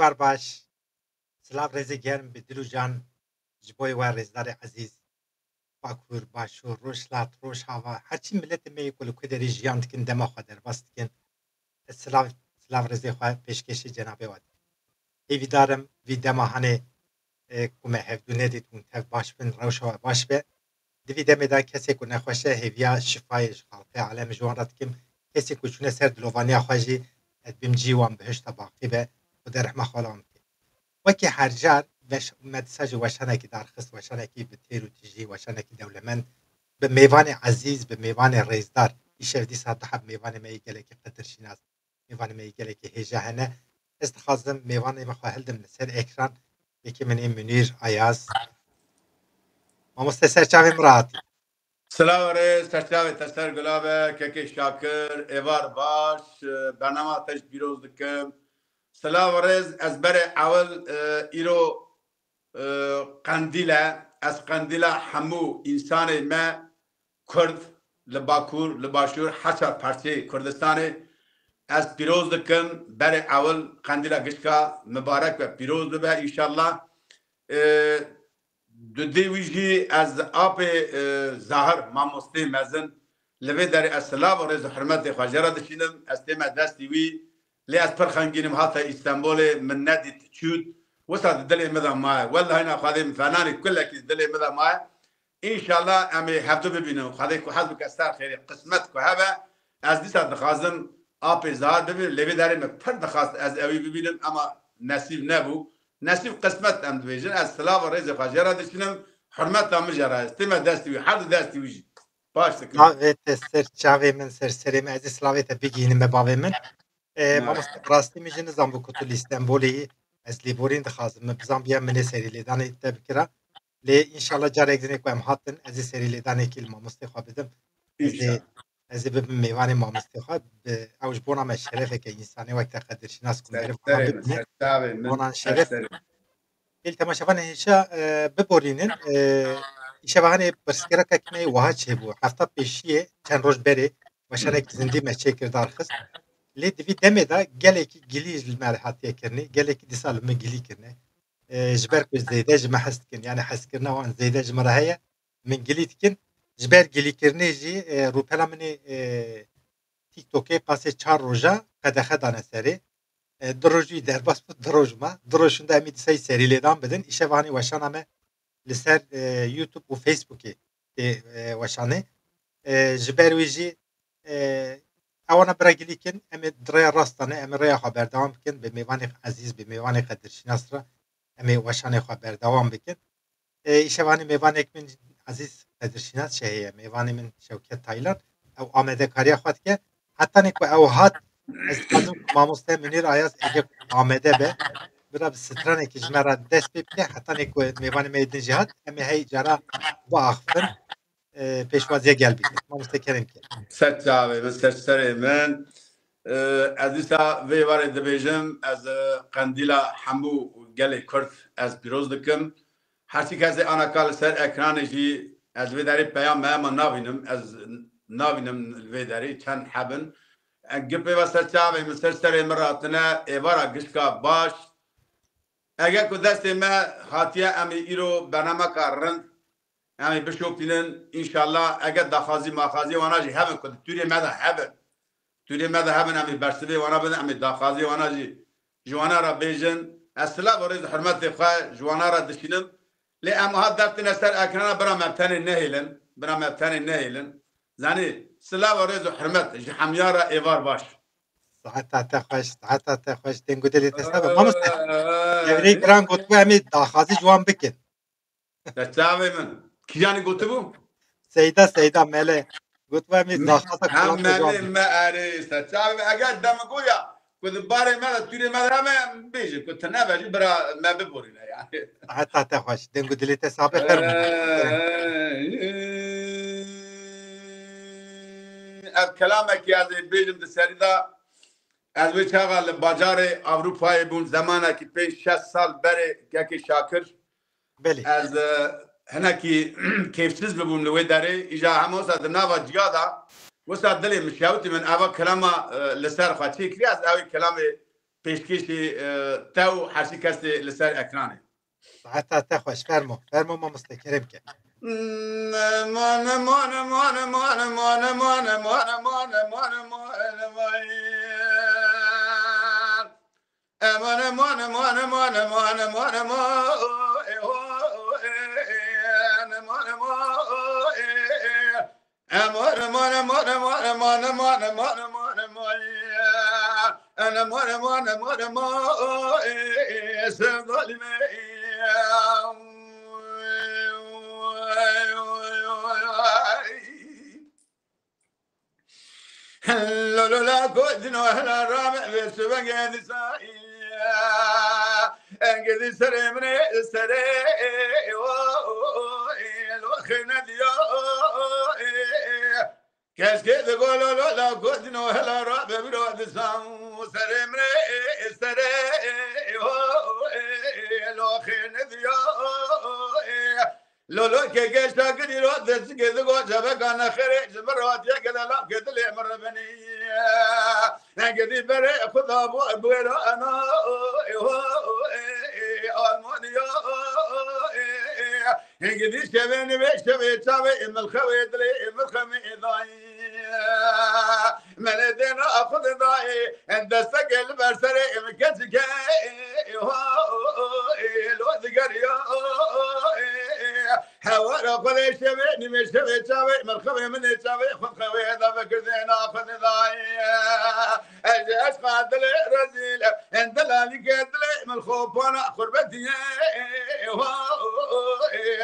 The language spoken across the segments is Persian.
ایوار باش سلاف رزی گرم به دلو جان جبوی و رزدار عزیز باکور باشور روش لات روش هوا هرچی ملت می کل کدری جیان تکن دما خدر باست کن سلاف رزی خواه پیشکش جنابه واد ایوی دارم وی دما هنه کمه هفدونه دیتون تف باش بن روش هوا باش به دوی دمه دا کسی که نخوشه هیویا شفایش خالقه عالم جوان را تکم کسی که چونه سر دلوانی خواهی ادبیم جیوان بهشت باقی به خود رحمه خالام وکی هر جار وش مدساج وشانه کی درخست وشانه کی به تیرو تیجی وشانه کی دولمن به میوان عزیز به میوان رئیسدار ایشه دی ساعت حب میوان می گله کی قدر شناس میوان می گله کی هجاهنه استخازم میوان ما خواهلدم سر اکران یکی منی منیر ایاز ما مستسر چاوی مراد سلام علیکم سرچاوی تسر گلابه که شاکر ایوار باش برنامه تش بیروز دکم سلام علیکم از بر اول ایرو قندیله از قندیله همو انسان ما کرد لباکور لباشور حتی پارچه کردستانه از پیروز دکم بر اول قندیله گشکا مبارک و پیروز ببه انشالله دویجی از آب ظاهر ماموسته مزن لبه در اسلام و رز حرمت خواجرا دشینم از تیم دستی وی لی از پرخانگینم حتی استانبول من ندید چود وسط دلی مدام ماه والله هنا خادم فنانی کلا کی دلی مدام ماه ان شاء الله امی هفتو ببینم خدای کو حزب کستار خیر قسمت کو هبه از دیسات نخوازم آب ظاهر ببین لبه در من پر نخواست از اوی ببینم اما نصیب نبود نصیب قسمت ام دویجن از سلام و رز خواجرا دشینم حرمت ام جرا استیم دستی وی هر دستی وی باش تکم ناویت سر چاوی من سر سری من از اسلاویت بگینم باوی من ما راستی میشه نظام بکتل استانبولی از لیبورین دخوازم بزام بیا من سری لیدانه تبکره لی انشالله جاره اگزینه که هم هاتن از سری لیدانه کل ما مستخواه بدم از ببین میوان ما مستخواه اوج بونا ما شرفه که انسانی وقت قدرشی ناس کن برم کنم ببینه بونا شرف کل تماشافانه هیچا ببورینن ایشه بهانه برسکره که کمی وها چه بو هفته پیشیه چند روز بره و شنک زندی مچه کردار خست لی دوی دمه دا گله کی گلی المرحاتیه کرنی گله کی دیسال می گلی کرنی جبر کو زیده جمع حست کن یعنی حس کرنا وان زیده جمع راهیه من گلی تکن جبر گلی کرنی جی رو پلا منی تیک توکی قاسه 4 روزا قدخه دانه سری دروجی در باس بود دروج ما دروشونده امی دیسای سری لیدان بدن ایشه وانی وشان همه لسر یوتیوب و فیسبوکی وشانه جبر ویجی اوانا برگلی کن امی درای راستانه امی رای خبر دوام بکن به میوان عزیز به میوان قدرشناس را امی وشان خبر دوام بکن ایشه وانی میوان من عزیز قدرشناس شهیه میوان من شوکت تایلان او آمده کاری خود که حتی نیکو او هات از خازم ماموسته منیر آیاز اگه آمده به برای سترانه که جمعه دست ببینه حتی نیکو میوان میدن جهات امی هی جرا و آخفن پیشوازیه گل بکن ماموسته کریم که سرچاوی من سرچره من از دیسا وی واره دبیجم از قندیلا همو گل کرد از پیروز دکم هرچی کسی آنا کال سر اکرانشی از وی داری پیام ما نابینم از نابینم وی داری چند حبن گپی و سرچاوی من سرچره مراتنه ایوارا گشکا باش اگر که دست ما خاطیه امی ایرو برنامه کارند امی بشوفتینن انشالله اگر دخازی ماخازی واناجی هبن کد توری مده هبن امی برسبه وانا بدن امی دخازی واناجی جوانا را بیجن اصلا ورز حرمت خواه جوانا را دشینم لی اما ها دفتن اثر اکرانا برا مبتن نهیلن زنی سلا ورز حرمت حمیارا ایوار باش ساعتا خوش دنگو دلی تسابه ماموسته evreyi giren gotu emi daxazı juan bikin. Serçave min. Kiyani gotu bu? Seyda mele. Gotu emi daxaza Hem meli me eri serçave eğer demagoya kudu bari me türi me rame beji kudu ne beji bira me biborine yani. Hatta hoş. Dengu dili tesabe ferman. Ev kelamek yazı bejim de serida از وی چاقا لباجار اروپای بون زمانه که پیش 6 سال بره که شاکر بله از هنا کی کیفسیز ببون لوی داره ایجا همه ساعت نوا جیادا و ساعت دلی مشاوتی من اول کلام لسر خاطی کری از اوی کلام پێشکەشی تا و هەرچی کەسێ لەسەر ئەکرانێ ساعتا تا خوش فرمو ما مستکرم که مانە مانە مانە مانە مانە مانە مانە مانە مانە مانە مانە مانە مانە مانە مانە أنا لا كودن وهلا رامع بسبق نسائي انقذ سري من سري الوخنا ديو كاش كده قولوا لا كودن وهلا رامع برود سام سري من سري الوخنا ديو لولو كيش تاكدي رود كده قول جبك انا خريج مرات يا كده لا كده لي مره بني نقدي بري خذ ابو ابويرو انا المانيا نقدي شبني بشبي تابي ام الخويد لي ام الخمي ضاي ملدنا اخذ ضاي عند سقل برسري مكتك الواد قريا حوارا قلي شبيني مش شبي تابي مرخبي من تابي خذ خوي هذا فكر زين اخذ ضاي اجي اشقى دلي رزيل عند لالي قدلي من الخوف وانا خربتي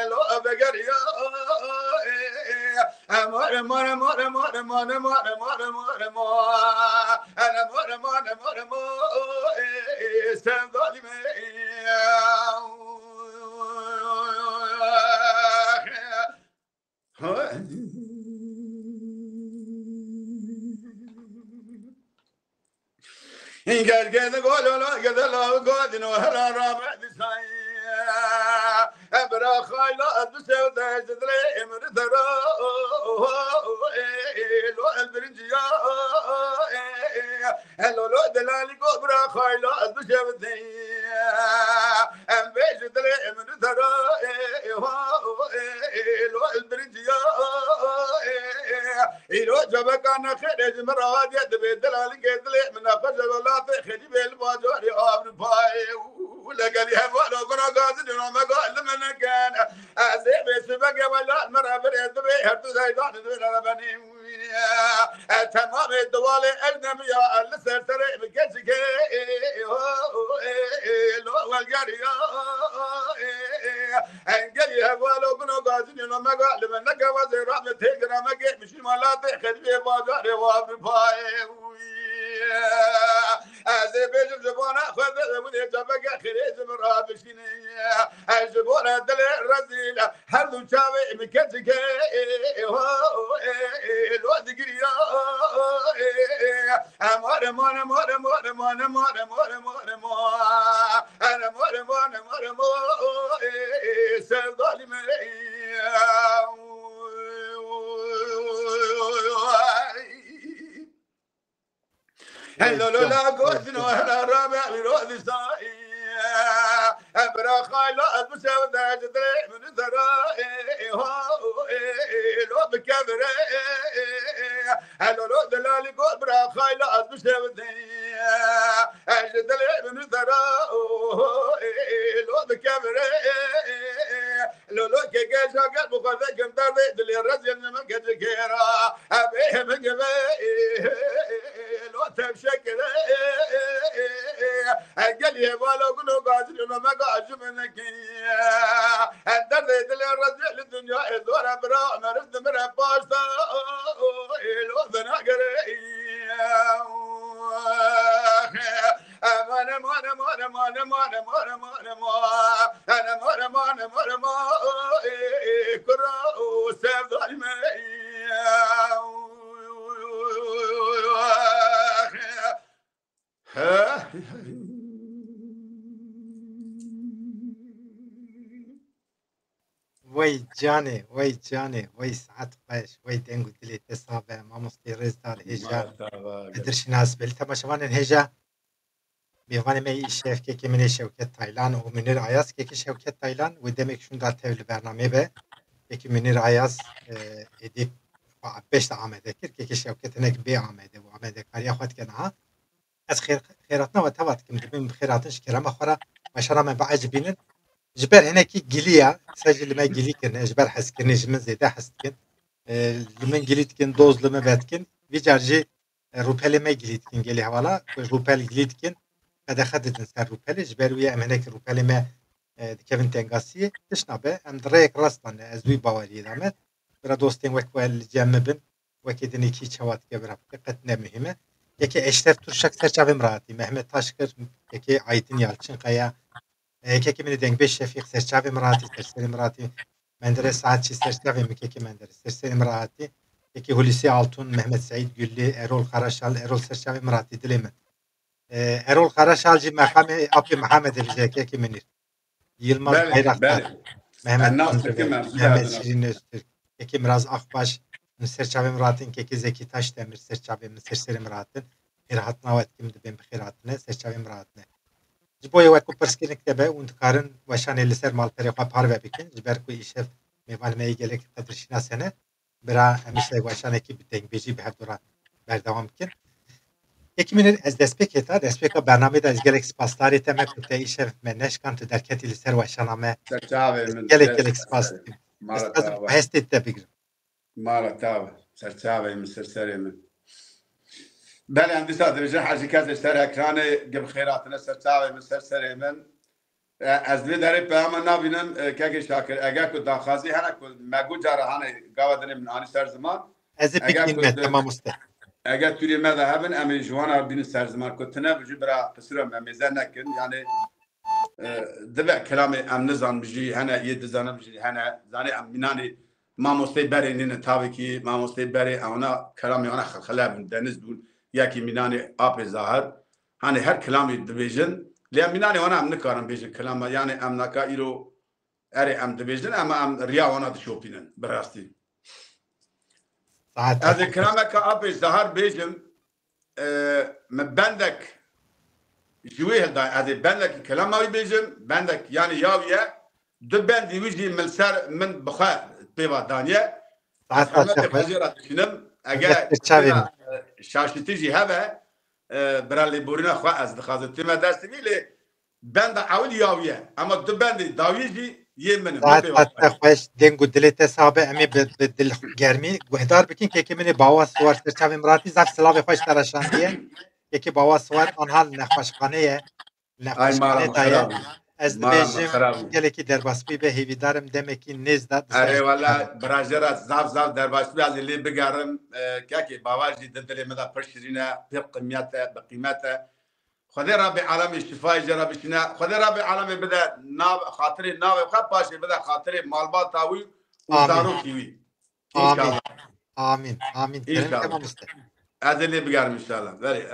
لو ابقريا امر مر مر مر مر مر مر مر انا مر مر مر سن ظالمي قال كذا قولوا لا كذا لا قادن وهلا رابع دساي ابرا خايلا دسو دجدري امر درا لو البرنجيا لو دلالي كبرى خايلا دسو دي ام بجدري امر درا لو البرنجيا يرو جبك انا خرج مراد يد بدلالي قدلي من فجر ولا خدي بالباجوري ابن باي ولا قال يا فلو كنا قاعدين ما قال لما كان ازيب سبق ولا المره بريد بي هرتو زي دون ولا بني تمام الدوالي اجنبي يا لسر تري بكسك لو والقريه قال يا فلو كنا قاعدين ما قال لما كان وزير رحمه تجرى ما مش مالاتي خدي بالباجوري وابن باي ازيب زبونه خذ ودي جبك خريج مرابشيني زبونه دل الرزيل حلو شاوي مكتك الواد قريا امر مر مر مر مر مر مر مر انا مر مر مر سر ظالمي هلو لا قوتنا وهلا رابع برود سائي ابرا خايلا بسود جدري من ذرائي لو بكبري هلو دلالي قول برا خايلا بسود جدري من ذرائي لو بكبري لو كيكا شاكل بخذ كمدار دلي الرجل من كتكيرا ابيه من قبي لو تبشكل قال لي بالو كنو قاعدين ما قاعد منك الدرد دلي الرجل الدنيا دور برا مرد مرا باسا لو ذنقري انا انا كرة وسيف ظلمي وای جانه وای ساعت باش وای دنگو دلی تصابه ما مستيرز دال هجا قدرش ناس بل تماشوان هجا میوانی می شف که من شوکت تایلان و منیر عیاز که شوکت تایلان و دمک شون دار تول برنامه به که منیر عیاز ادی بهش آمده کرد که شوکت نک به آمده و آمده کاری خود کنه از خیراتنا و توات کم دبیم خیراتش کرام خورا مشارا من بعج بینن جبر هنا کی گلیه سجل ما گلی کنه جبر حس کنه جمن زیده حس کن لمن گلیت کن دوز لمن بات کن ویجارجی روپل ما گلیت کن گلی حوالا روپل گلیت کن قد خدت سر روپل جبر ويا ام هناك روپل ما كيفن تنقاسي تشنبه ام دريك راستان ازوي باوري دامت برا دوستين وكوال جنبن وكيدني كي çavat gebra قد مهمه yeki Eşref Turşak Serçave Mırati, Mehmet Taşkır, yeki Aytin Yalçın Kaya, yeki Mini Dengbeş Şefik Serçave Mırati, Serseri Mırati, Menderes Saatçi Serçave Mikeki Menderes, Serseri Mırati, yeki Hulusi Altun, Mehmet Said Güllü, Erol Karaşal, Erol Serçave Mırati Dilemin. Erol Karaşalcı makami Abdi Muhammed Ebicek, yeki Minir. Yılmaz بله Bayraktar, بله Mehmet الناس تركي Tanrıver, محسوس Mehmet هذا Şirin Öztürk, yeki Miraz Akbaş, Serçave Mırat'ın keki Zeki Taşdemir, Serçave Serseri Mırat'ın, خیرهاتنا و اتکیم دبیم بخیرهاتنه سرچاوی مراتنه جبوی وکو پرسکینک دبه و دکارن وشان لسر مال پریقا پار و بکن جبر کوی ایشف میوان می گلک قدرشینا سنه برا همیشه وشان اکی بدنگ بیجی به هر دورا بردوام کن یکی من از دسپیکا برنامه دا از گلک سپاسداری تمه کتا ایشف منش کن تو درکتی لسر وشان همه سرچاوي من گلک سپاس دیم مرة استازم تابة هستید دبیگرم مرة تابة سرچاوي من سرسري من بله عندي صادر جن حاجي كذا اشتري اكراني قبل خيراتنا سرچاوي من سرسري من از وی داره پیام نبینم که شاکر اگر کو داخازی هنه کو مگو جاره هنه گاودنی من آنی سر زمان از اگر بگین کو تمام است اگر توی مده هبن امی جوانا بین سر زمان کو تنه بجی برا قصر ممیزه نکن یعنی دبع كلام ام نزان بجي هنا يد زانه بجي هنا زاني ام مناني ما مستي بري نين تابكي ما مستي بري انا كلامي انا خلاب دنز دول ياكي مناني اب ظاهر هاني هر كلامي دبيجن لان مناني وانا ام نكارم بيجي كلام يعني ام نكا ايرو اري ام دبيجن اما ام ريا وانا تشوبينن براستي هذا كلامك اب ظاهر بيجم مبندك جويه دا هذا بندك كلام ما بيجم بندك يعني ياوية دو بند يوجي من سر من بخار بيبا دانية أحمد الحجرة تشنم أجا كنا شاشتيجي هذا برالي بورينا خوا از دخازت ما دست بيله بند عول ياوية أما دو بند داويجي يمن حتی خوش دنگو دلیت صاحب امی بدل گرمی گهدار بکن که من باوا سوار سرچاوی مراتی زف سلاوی خوش ترشاندیه یکی باوا سوار آنها نخوشخانه نخوشخانه دایه از دبیجم گلکی درباسبی به هیویدارم دمکی نیز داد اره والا براجرات زاف درباسبی از اللي بقارم كاكي باواجي ددلي مدى برشرينا بقيمته بقيمته خدي ربي عالمي شفاي جرى بشنا خدي ربي عالمي بدا ناب خاطري ناب خا باشي بدا خاطري مالبات تاوي وزارو كيوي ان شاء الله امين امين ان شاء الله هذا اللي بقارم ان شاء الله very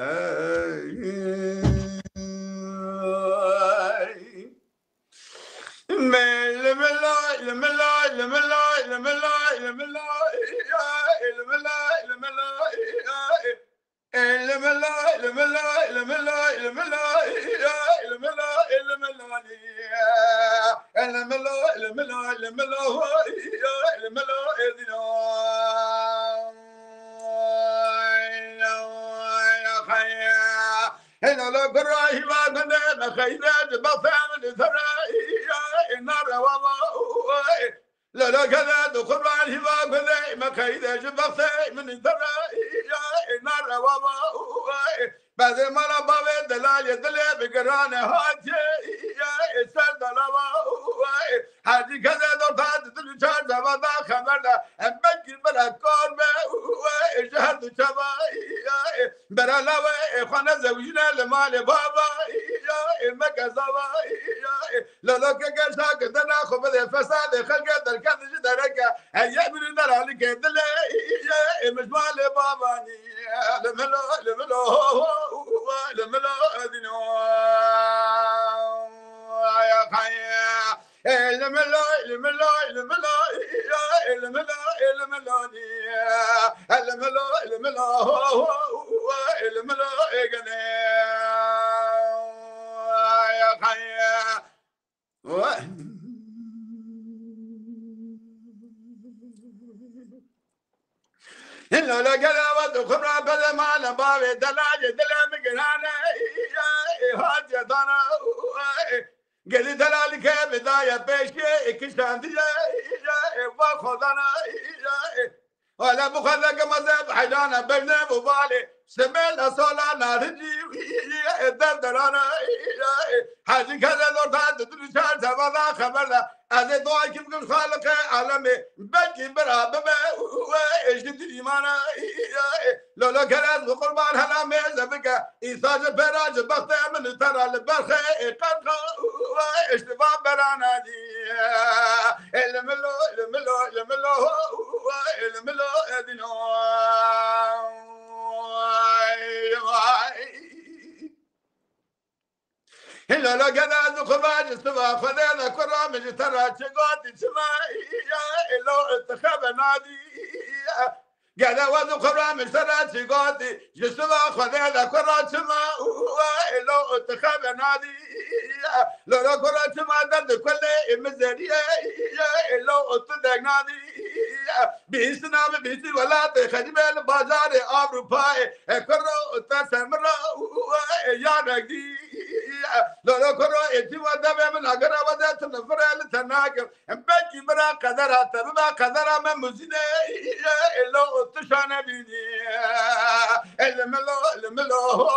هنا لا قراي ما قدنا خيرات بفهم ثراي النار والله لا لا كذا دخل عليه ما قدنا ما خير جبفي من ثراي النار والله بعد ما لا باب دلال يدلي بقرانه هاتي يا سد لا هذه كذا دوت تلجار زبدا خبرنا امك بلا كون جهد شباي برا لا خنا زوجنا لمال بابا امك زبا لا لا كذا كذا خبز فساد خلق دركات جدرك هيا من النار عليك دلي مش مال بابا لملو دينو يا خيا الملا لا قلبت خبرة بلا ما لبابي دلاجة دلا مقرانة هات يا دانا قلت دلالك بداية بيشي كشان دي واخذنا ولا بخلق مذهب حيلانا بلنا ببالي سمينا صولانا رجي دردرانا حاجي كذا دورتان تدرسان سبضا خبرنا از دعای کم کم خالق عالم بلکی برا ببه اجد ایمانا لولا کلاس بقربان هلا میزه بکه ایساج پراج بخت من ترى البرخه قرقه اشتفا برانا دي الملو الملو الملو الملو ادنو هلا لا قد خباج سوا خذنا كرام ترى تقاتي سماي لو اتخذ نادي قال وذو خرام ترى تقاتي جسوا خذنا كرام سماي لو اتخذ نادي لو كرام سما ضد كل مزريه لو اتدق نادي بيسنا بيسي ولا تخدم البازار اوروبا كرو تسمر يا نجدي لو كرو اتي ودا من اگر ودا تنفر تناك بكي مرا قدر تبا قدر من مزينه لو تشان بيدي الملو الملو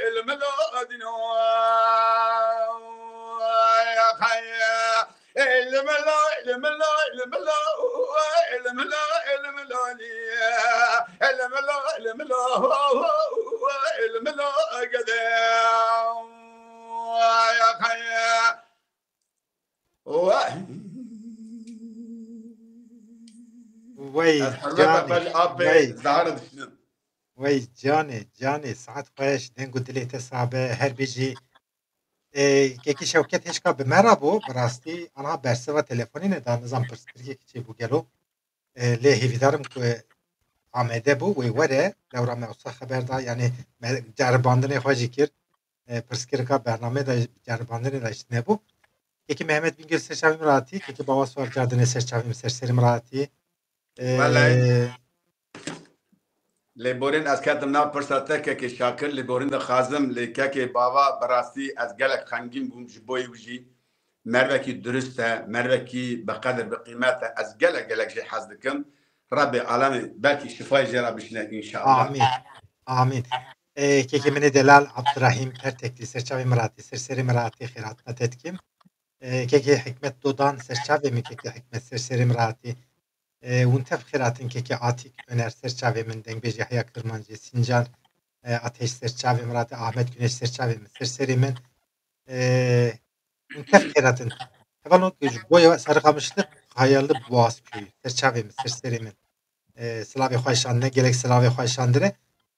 الملو ادينو يا خيا الملو الملو الملو الملو الملو الملو الملو الملو قدام يا خيا وي جاني وي جاني ساعت خوش دنگو دلیت صعبه هر بیجی که شوکت هشکا به مرا بو براستی آنها برسه و تلفنی ندار نظام پرسکری که چی بو گلو لی هیویدارم که آمده بو وی وره لورا موسا خبر دا یعنی جرباندن خواهی کرد پرسکری که برنامه دا جرباندن داشت نبو که محمد بینگل سرچاوی مراتی که بابا سوال کردن سرچاوی سرسری مراتی لبورین از کردم نام پرسته که شاکر لبورین دا خازم لیکه که بابا براستی از گلک خنگین بوم جبوی وجی مروکی درسته مروکی بقدر بقیمته از گلک جی حزدکم رب عالم بلکی شفای جرا بشنه انشاءالله آمین آمین که من دلال عبدالرحیم ترتکلی سرچاوی مراتی سرسری مراتی خیرات نتتکیم که حکمت دودان سرچاوی می که حکمت سرسری مراتی ونتف خیراتن که آتیک öner سرچاوی من دنگ بیجی حیا کرمانجی سینجان ateş سرچاوی مراتی ahmet güneş سرچاوی من سرسری من ونتف خیراتن هفالون boya sarıkamışlık hayallı boğaz köyü سرچاوی من سرسری من سلاوی خوشاندنه gelek سلاوی خوشاندنه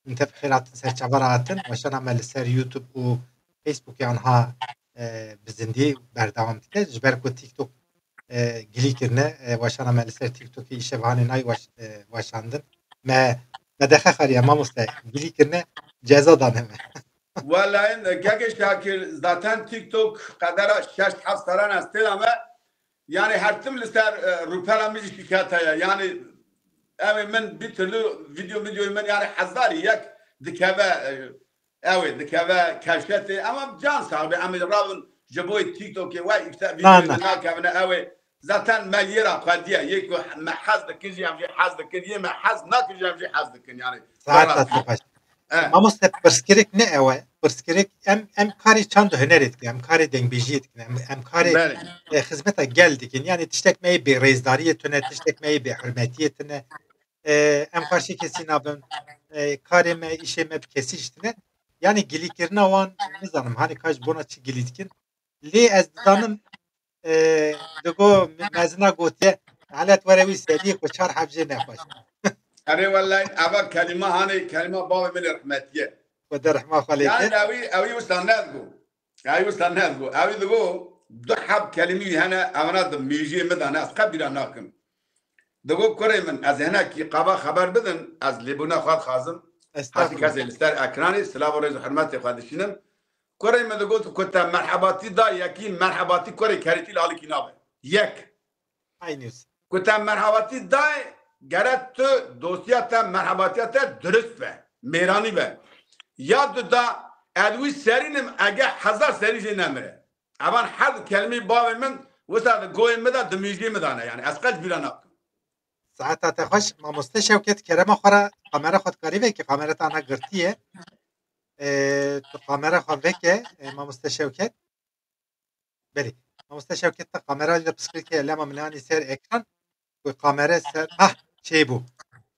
ونتف خیراتن سرچاوی راتن وشان عمل سر یوتیوب و فیسبوک آنها bizindi berdawam dike jber ko TikTok gilikirne واشان عمل سر TikTok işe vahane nay واشاندن me دخل خریه ما مسته gilikirne ceza daneme ولا ان كاكي شاكر zaten TikTok قدر 6-7 سنه است ama yani her türlü rupelamız şikayete yani men bir türlü videoyu men yani hazari yak dikave dikave keşfeti ama can sahibi ama rabın جبوي تيك توك واي فيديو هناك انا zaten مليرة قديه يك محزدك كنجي امجي حزدك كنجي محز ناكجي امجي حزدك yani saat atlaş ama step perskerek ne eva perskerek em kari çanda hüner etkin em kari dengbiji etkin em kari hizmete geldik yani tiştekmeyi bir rezdariyetine tiştekmeyi bir hürmetiyetine em karşı kesin abim karime işeme kesiştine yani gilikirine olan ne zanım hani kaç bonaçı gilitkin li ez zanım دگو مزنا گوته حالت وروی سری کو چهار حبجه نخوش اره والله اول کلمه هانی کلمه بابا من رحمتیه و در رحمه خالیت يعني اوي وستاند گو اوي دگو دو حب کلمه هنا امانات میجی مدن از قبل ناکم دگو کره من از هنا کی قبا خبر بدن از لیبونا خاد خازم حتی کسی لستر اکرانی سلام و رضا حرمت خادشینم Kore me de got ku te merhabatî da yekî merhabatî Kore kerîtî lalikî nabe. Yek. Aynıyız. Ku te merhabatî da gerek tu dostiya te merhabatiya te dürüst be. Mêranî be. Ya tu da edwî serînim ege hezar serî jê nemire. Evan her kelimî bavê min wisa di goyê me de di müjgê me dane yani. Ez qet bîra nakim. Saata te xweş mamoste Şevket kerema xwe re kamera xwe dikarî veke kamera te ana girtiye. Tu kamera xwe veke mamoste Şevket. Belê. Mamoste Şevket te kamera li piskirîkê lema min anî ser ekran. Ku kamera ser çê bû.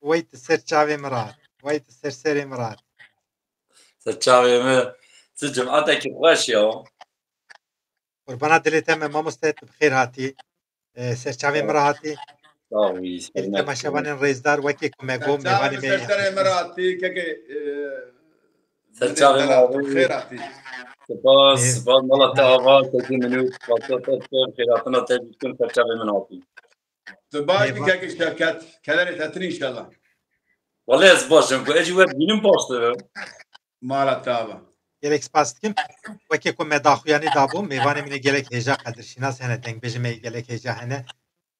Wey ti ser çavê min rahat. Wey ti ser serê min rahat. Serçavê me ti cematekî xweş ya. Qurbana dilê te me mamoste tu bi xêr hatî. Serçavê min rahatî. Dawî Gelî te meşevanên rêzdar wekî ku me got mêvanê me Serserê me ratî keke Serçavê me xêr hatî. Spas mala te ava tekî minû xêratina te bîstin serçavê min hatî. Tu baş bî keke Şevket. Kelerê te tir înşallah. Welê ez baş im ku ecî we bînim baş dibim. Mala te ava. Gelek spas dikim. Wekî ku me daxuyanî dabû mêvanê min ê gelek hêja qedirşînas hene dengbêjê me gelek hêja hene.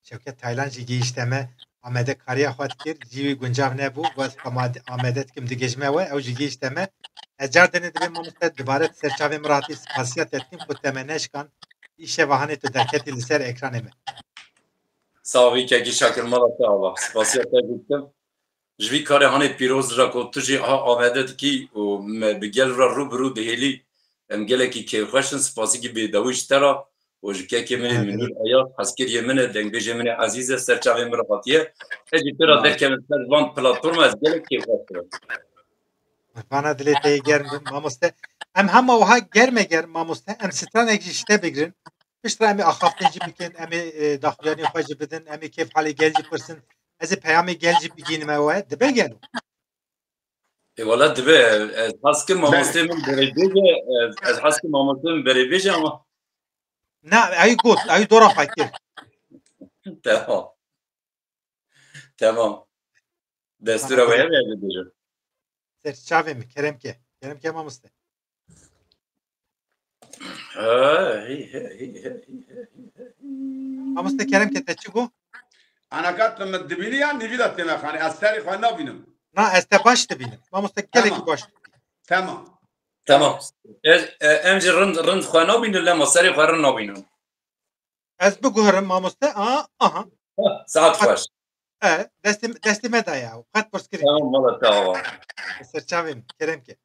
Şevket Taylan jî gihîşte me Amede kariya xwe dikir cîwî guncav nebû wez Amede dikim digihîjme we ew jî gihîşte me. Ez car denê divê mamoste dibare serçavê min ratî spasiyet etkim ku te me neşkan îşe vahanê tu derketî li ser ekranê me. Savî kekî şakir mala te ava. Spasiya te gottim. Ji vî karê hanê pîroz ra ku tu jî Amede dikî û me bi gel re rûbirû dihêlî em gelekî kêfxweşin spasîkî bêdewî ji te ra û ji kekê min ê Mînûr Eya hezkiriyê min e dengbêjê min ê ezîz e serçavê min re hatiye. Ecî tu ra derkevin ser van platforma ez gelek kêfxweş dikim. Bana dilê te yê germ bin mamoste. Em hema wiha germe germ mamoste em stranek jî ji te bigirin. Piştre em ê axaftên jî bikin, em ê daxuyanê xwe jî bidin, em ê kêf halê gel jî pirsin. Ez ê peyamê gel jî bigînim ew e dibe gelo. Wala dibe ez hes kim mamostê min berêbêje ez hes kim mamostê min berêbêje ama Na ew got ew dora xwe kir. tamam. Tamam. Destûra we hebe ez dibêjim. Serçavê mi keremke. Keremke mamoste. Mamoste keremke te çi got? Anakat me dibînî ya nîvî de tême xanî. Ez serê xwe nabînim. Na ez te baş dibînim. Mamoste gelekî baş. Tamam. Tamam. Em jî rind xwe nabînin lema serê xwe rind nabînin. Ez biguhirim mamoste. Aha. Saet xweş. Destê me daye ew. Qet pirskirî. Tamam mala te ava. Serçavê mi keremke.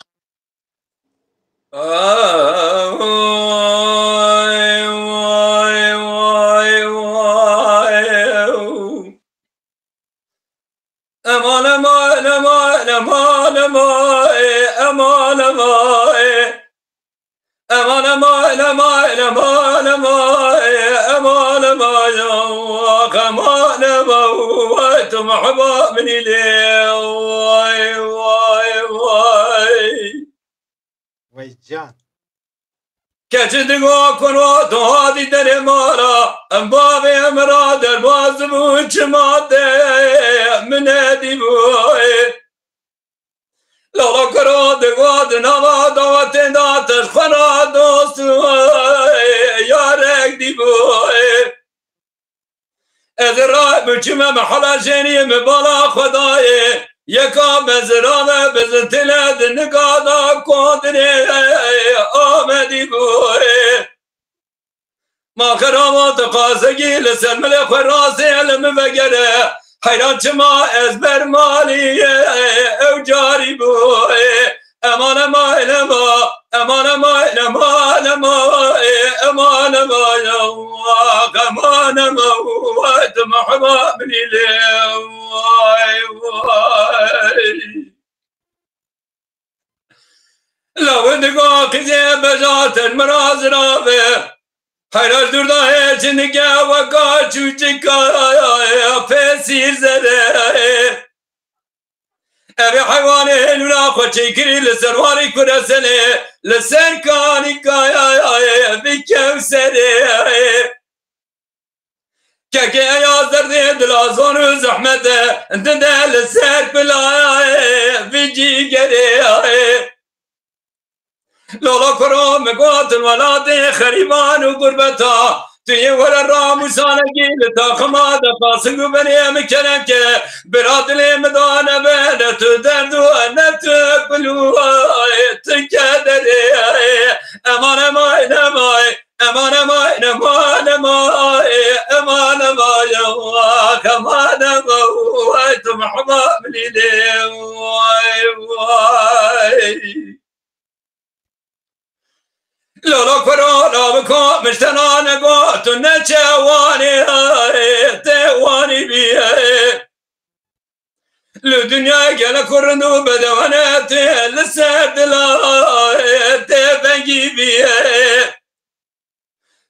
Aman aman aman aman aman aman aman aman aman aman aman aman aman aman aman تمحبا من إليه واي واي واي Vay can. كجدقو كنو تهادي دري مارا أمبابي أمرا درباز بوشماتي من هدي بوي لولا كرو دقواد نوا دواتين داتش خنا دوستو يا رك دي بوي ازرا بچمه محلا جنی مبالا خدای یکا بزرانه بزتله دنگادا کندنه آمدی بوی ما خرامات قاسگی لسلمل خراسی علم وگره حیران چما ازبر مالیه او جاری بوی امان ما علما امان ما علما علما امان ما امان ما وقت محبا من إليه واي واي لو دقا قزي بجات المراز رابي حيرش دردا هيش نقا وقا چوچكا فسير زده أبي حيواني لولا خوشي كري لسرواري كرسني لسركاني كايا بكوسري كاكي يا زردي دلازون زحمته انت ده لسر بلاي بيجي قري لولا کرام قاتل ولاد خریبان و قربتا توی ور رام و سالگی تا خماد قاسم و بنیم کرم که برادل مدانه بله تو درد و نت بلوهای تکدری امان مای نمای امان مای نمان مای امان مای امان مای تو محباب لیلی وای وای لولا کرونا بکن مشتنا نگاه تو نچوانی توانی بیه لدنیا گل کرنو بدوانت لسر دلایت بگی بیه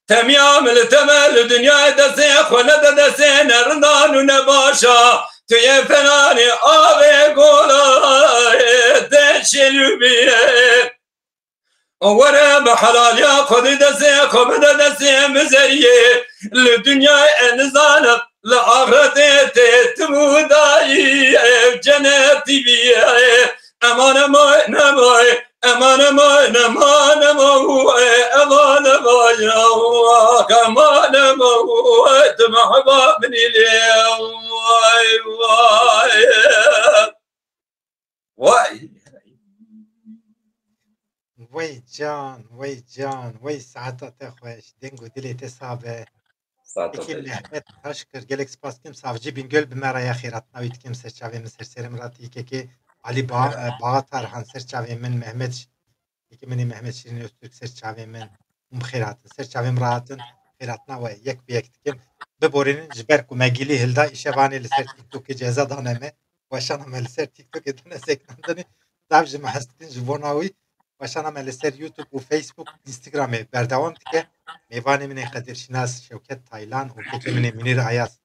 تمیام التمل دنیا دسته خلد دسته نردان و نباشا توی فنانی آب گولایت شلو بیه ورا بحلال يا خذ دسي خبد دسي مزريه للدنيا انزال لاخرتي تموداي جنتي بي امان ما نماي امان ما نمان ما امان ما يا كمان ما تمحبا من اليوم واي واي واي وی جان وی سعادت خوش دنگو دلیت صابه اکی مهمت تشکر گلک سپاس کم سافجی بینگل بمرای خیرات نوید کم سرچاوی من سرسرم راتی که علی باغ ترحان سرچاوی من محمد اکی منی محمد شیرین öztürk سرچاوی من خیرات سرچاوی مراتن خیرات نوی یک بیکت کم ببورین جبر کو مگیلی هلدا ایشوانی لسر تیک توک جزا دانمه واشان هم لسر تیک توک دونه سکنندنی دافج محستین جواناوی واشان هم لسر یوتیوب و فیسبوک اینستاگرام بردوام که میوانی من قدرشناس شوکت تایلان و که من منیر عیاز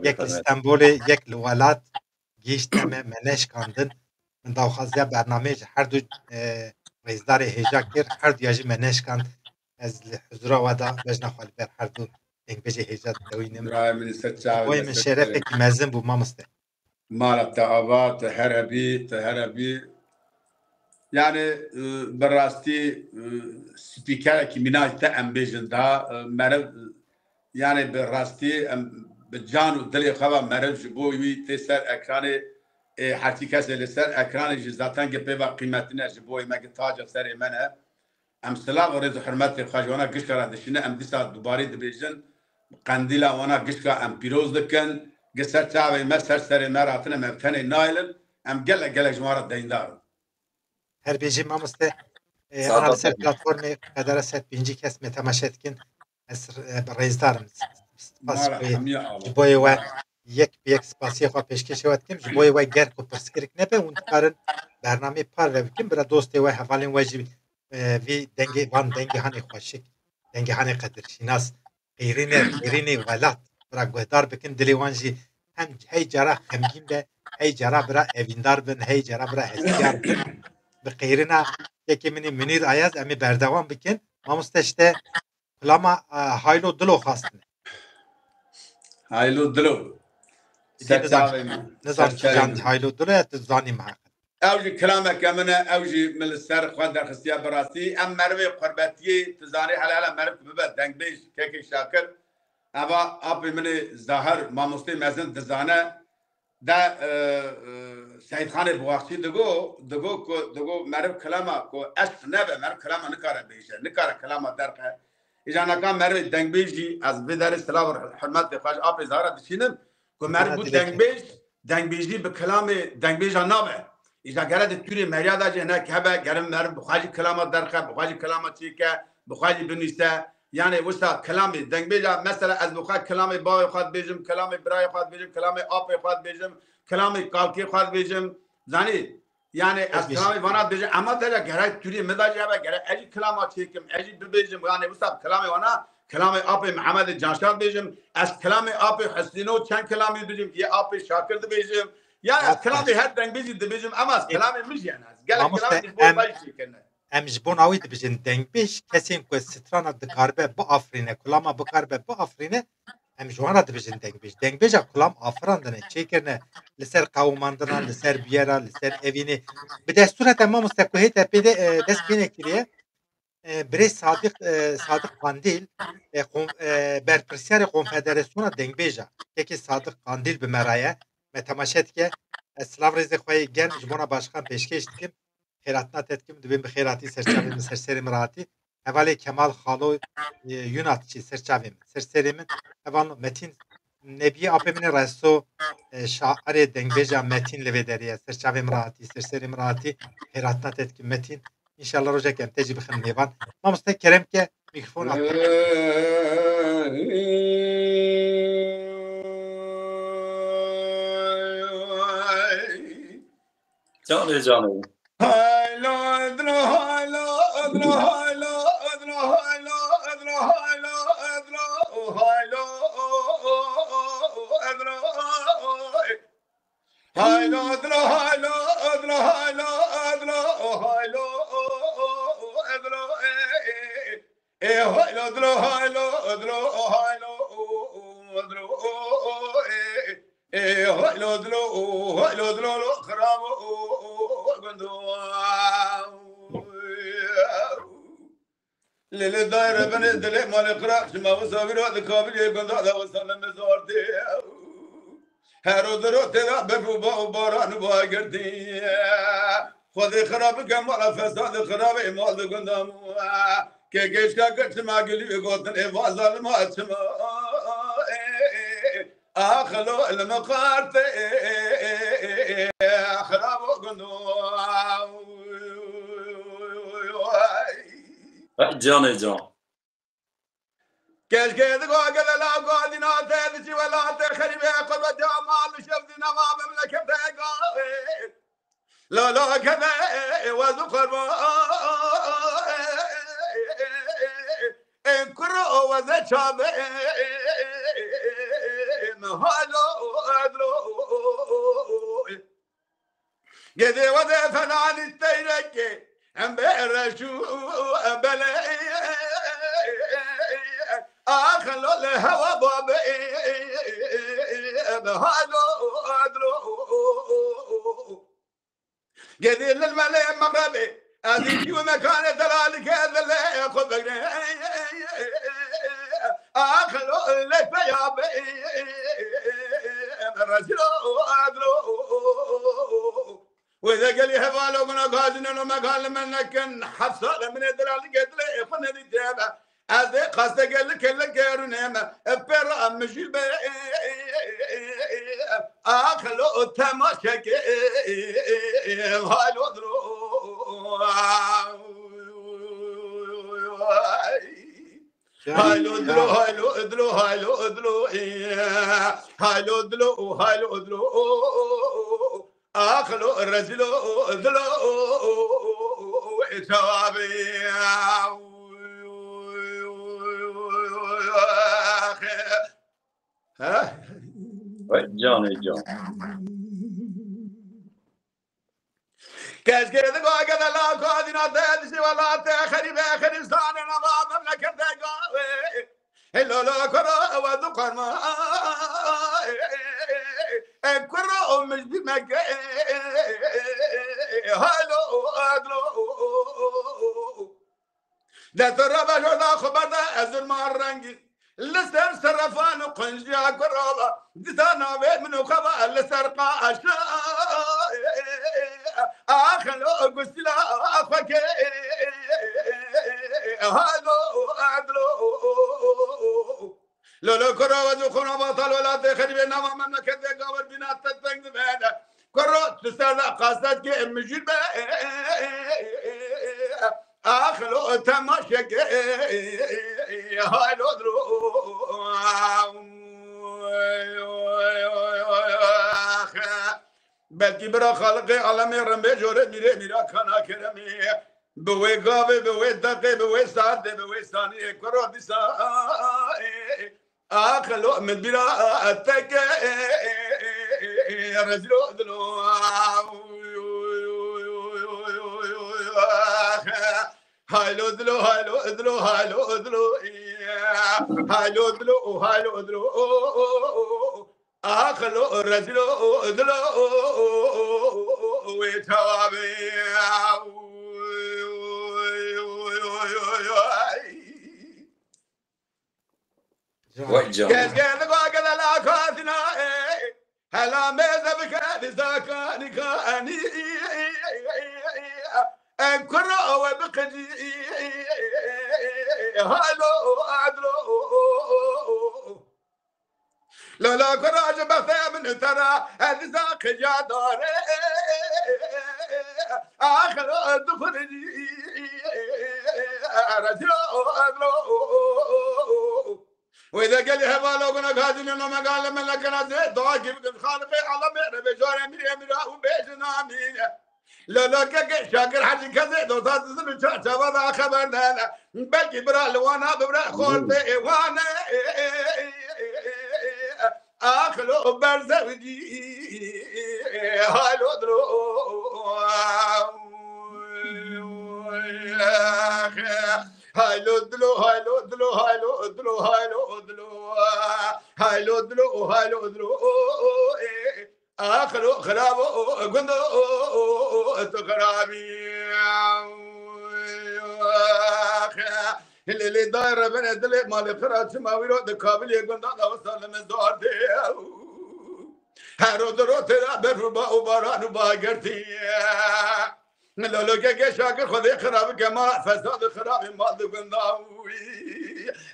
یک استانبول یک لوالات گیشتم منش کاندن من داوخازیا برنامه هر دو رئیسدار هجا کرد هر دو یاجی منش کاند از حضورا ودا بجنا خال بر هر دو دنگ بجی هجا دوینم وای من شرفه که مزن بو مامسته مالت آباد تهربی yani berrasti spiker ki minajte em bêjin da merev yani berrasti em bi can û dilê xwe ve merev ji bo wî tê ser ekranê hertî kesê li ser ekranê jî zaten gepêva qîmetine ji bo me taca serê me ne em silav û rêz û hirmetê xwe ji wana gişka re dişîne em dîsa dubarî dibêjin qendîla wana gişka em pîroz dikin gi ser çavê me ser serê me ratine em tenê nailin em gelek ji wan re deyndar her بیجی مامسته آن سر پلتفرم قدر ست بینجی کس متماشت کن از رئیسدارم سپاس جبوی و یک سپاسی خوا پیشکش وقت کم جبوی و گر کو پرسکرک نبه اون کارن برنامه پار رو کم برای دوستی و حوالین وجی وی دنگی هانی خوشک دنگی هانی قدر شناس ایرینی ولات برای گهدار بکن دلیوانجی هم هی جرا همگین به هی جرا برای اویندار بن هی جرا برای هستیار بن بقیرنا که منیر عیاز امی بردوام بکن ما مستشته کلاما هایلو دلو خواستن هایلو دلو نظام که جان هایلو دلو یا تزانی محقق اوجی کلامه کمنه اوجی من سر خود در خستیا براسی ام مروی قربتی تزانی حلالا مرو ببد دنگ بیش که شاکر اما اپی من ظاهر ما مستی مزن تزانه da Seyid Khan Buaxi digo merv kelama ko eşq nebe merv kelama nikare bêje nikare kelama derke ijana kan merv dengbêjî ez vê derê silav hurmet xweş apê zara dişînim ku merv bu dengbêjî bi kelamê dengbêja nabe îja gere de Türê merya da jê nek hebe gerim merv bixwacî kelama derxe bixwacî kelama çêke bixwacî binîse yani wisa kelamê dengbêja mesela ez bixwe kelamê bavê xwe dibêjim kelamê birayê xwe dibêjim kelamê apê xwe dibêjim kelamê kalkê xwe dibêjim zanî yani ez kelamê vana dibêjim ama tere gerek Türê me da jî hebe gerek ejî kelama çêkim ejî bibêjim yani wisa kelamê wana kelamê apê Mihemedê Canşar dibêjim ez kelamê apê Hesîno çend kelamê dibêjim yê apê Şakir dibêjim yani ez kelamê her dengbêjî dibêjim ama ez kelamê mij yani ez gelek kelamê bo da çêkirine ام جبون آوید بجن دنگ بیش کسی که ستران دکاربه با آفرینه کلاما بکاربه با آفرینه ام جوانا دبجن دنگ بیش کلام آفراندنه چه کرنه لسر قوماندنان لسر بیارا لسر اوینه به دستورت اما مستقوهی تپیده دست بینه کلیه Birey Sadık Kandil berpirsiyarê Konfederasyona Dengbêja yekê Sadık Kandil bi me re ye me temaşe dike ez silav rêzê xwe yê germ ji bona başkan pêşkêş dikim xêratina te dikim dibên bi xêratî serçavê min serserê min rahatî hevalê Kemal Xalo Yunat çî serçavê min serserê min heval Metin Nebiye apê min ê resto şairê dengbêja Metin li vê derê ye serçavê min rahatî serserê min rahatî xêratina te dikim Metin İnşallah rojek em te jî bixin mêvan mamoste kerem ke mikrofon at Canı canı. Haylo adro haylo adro haylo adro haylo adro haylo adro haylo adro haylo adro haylo adro haylo adro haylo adro haylo adro haylo adro haylo adro haylo adro khramo Lele daire beni dile mali kırak şıma vusavir adı kabili gönda da vasallam mezardı her oduru tera befu ba baran ba girdi Xwedê xerab bike mala fesadı xerab imal gönda mu ke geşka kaçma gülü gotin eva zalim açma Akhlo المقارت خراب gönda Canı can. Keşke de gogel la godina te dici wala te kharibe qad jamal shafdi nama memlekete ga la kebe wa zuqra en kuro wa zachabe mahalo adro gede wa de falan isteyreke em bereshu bele أخلو الهوى بابي بهالو أدرو قدير للملي مغربي أذيك ومكان دلالك هذا اللي ياخذ أخلو اللي بيابي رجلو أدرو وإذا قال لي هفالو من أقازنا ومكان منك حفصة من دلالك هذا اللي ياخذ الجابة از قصد گل کل گرونم پر مجیب آخلو تماشک حالو درو حالو درو حالو درو حالو درو حالو درو حالو درو آخلو رجلو درو ثوابي Canı can. Keşke de goge de la kodina te dişi valla te kharibe kharistan nama memlekete gawe hello la kara ve du karma ekro mecbi meke halo adro de taraba joda khabada azul marrangi لسر سرفان قنجا قرابة دتانا بيت منو خبا لسرقا أشاء أخلو قسلا أفكي هالو أدلو لولو كرو وزوخنا بطل ولا تخرب نما منا كده قبل بنا تتنق بهذا كرو تسال قصدك مجيب أخلو تماشك هالو درو belki bir halkı alemi rembe jore mira kana keremi bewe gave bewe dakika bewe saat bewe saniye karo disa akhlo med bira atek rajlo dlo Halo dlo halo dlo halo dlo halo dlo halo dlo akhlo rajlo dlo wetawabi can. Gel gel la kazina hala meze bikadi zakani kani en kura ve bikadi halo adlo لا كراج بثا من ترى هذا يا دار آخر دفرني رجل وإذا قال لي هذا لو كنا قاعدين إنه ما قال من لكنا زيد ضاق يمكن خالقي على مير بجار أمير وبيجنا أمين لا شاكر حاجة كذا دوسات زلوا شاف هذا خبرنا بقي برا وانا ببرا خورتي وانا أخلو برزودي هالو درو هالو دلو هالو دلو هالو دلو هالو دلو هالو دلو هالو دلو أخلو خرابو قندو تخرابي اللي داير بين الدلي مال خراج ما ويرو دكابل يقول ده وصل من زار دي هارو درو ترى بربا وباران وباقرتي لو كي شاكر خذي خراب كما فساد خراب ما دقن داوي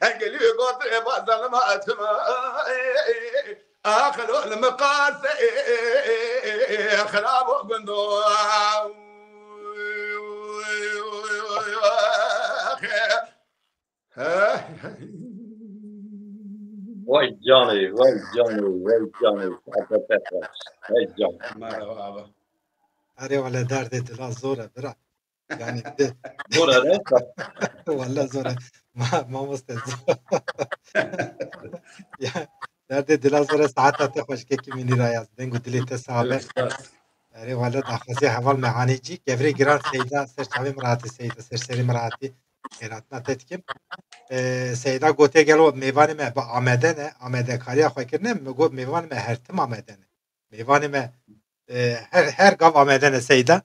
انقلي قطر بازل ما اسمع اخلو المقاس خراب قندو Vay Johnny, vay Johnny. Vay Johnny. مرحبا أري ولا درد دل زوره برا يعني Bora ne? ولا زوره ما مستزور يعني درد دل زوره ساعات تخش كي من رايز دنگو دلي تسابه أري ولا دخزي حوال معاني جي كفري جران سيدا سر شامي مراتي سيدا سر سري مراتي هراتنا تتكم سیدا گوته گلو میوانی ما با آمده نه آمده کاری خواه کرنه مگو میوانی ما هر تم آمده نه میوانی ما هر گاو آمده نه سیدا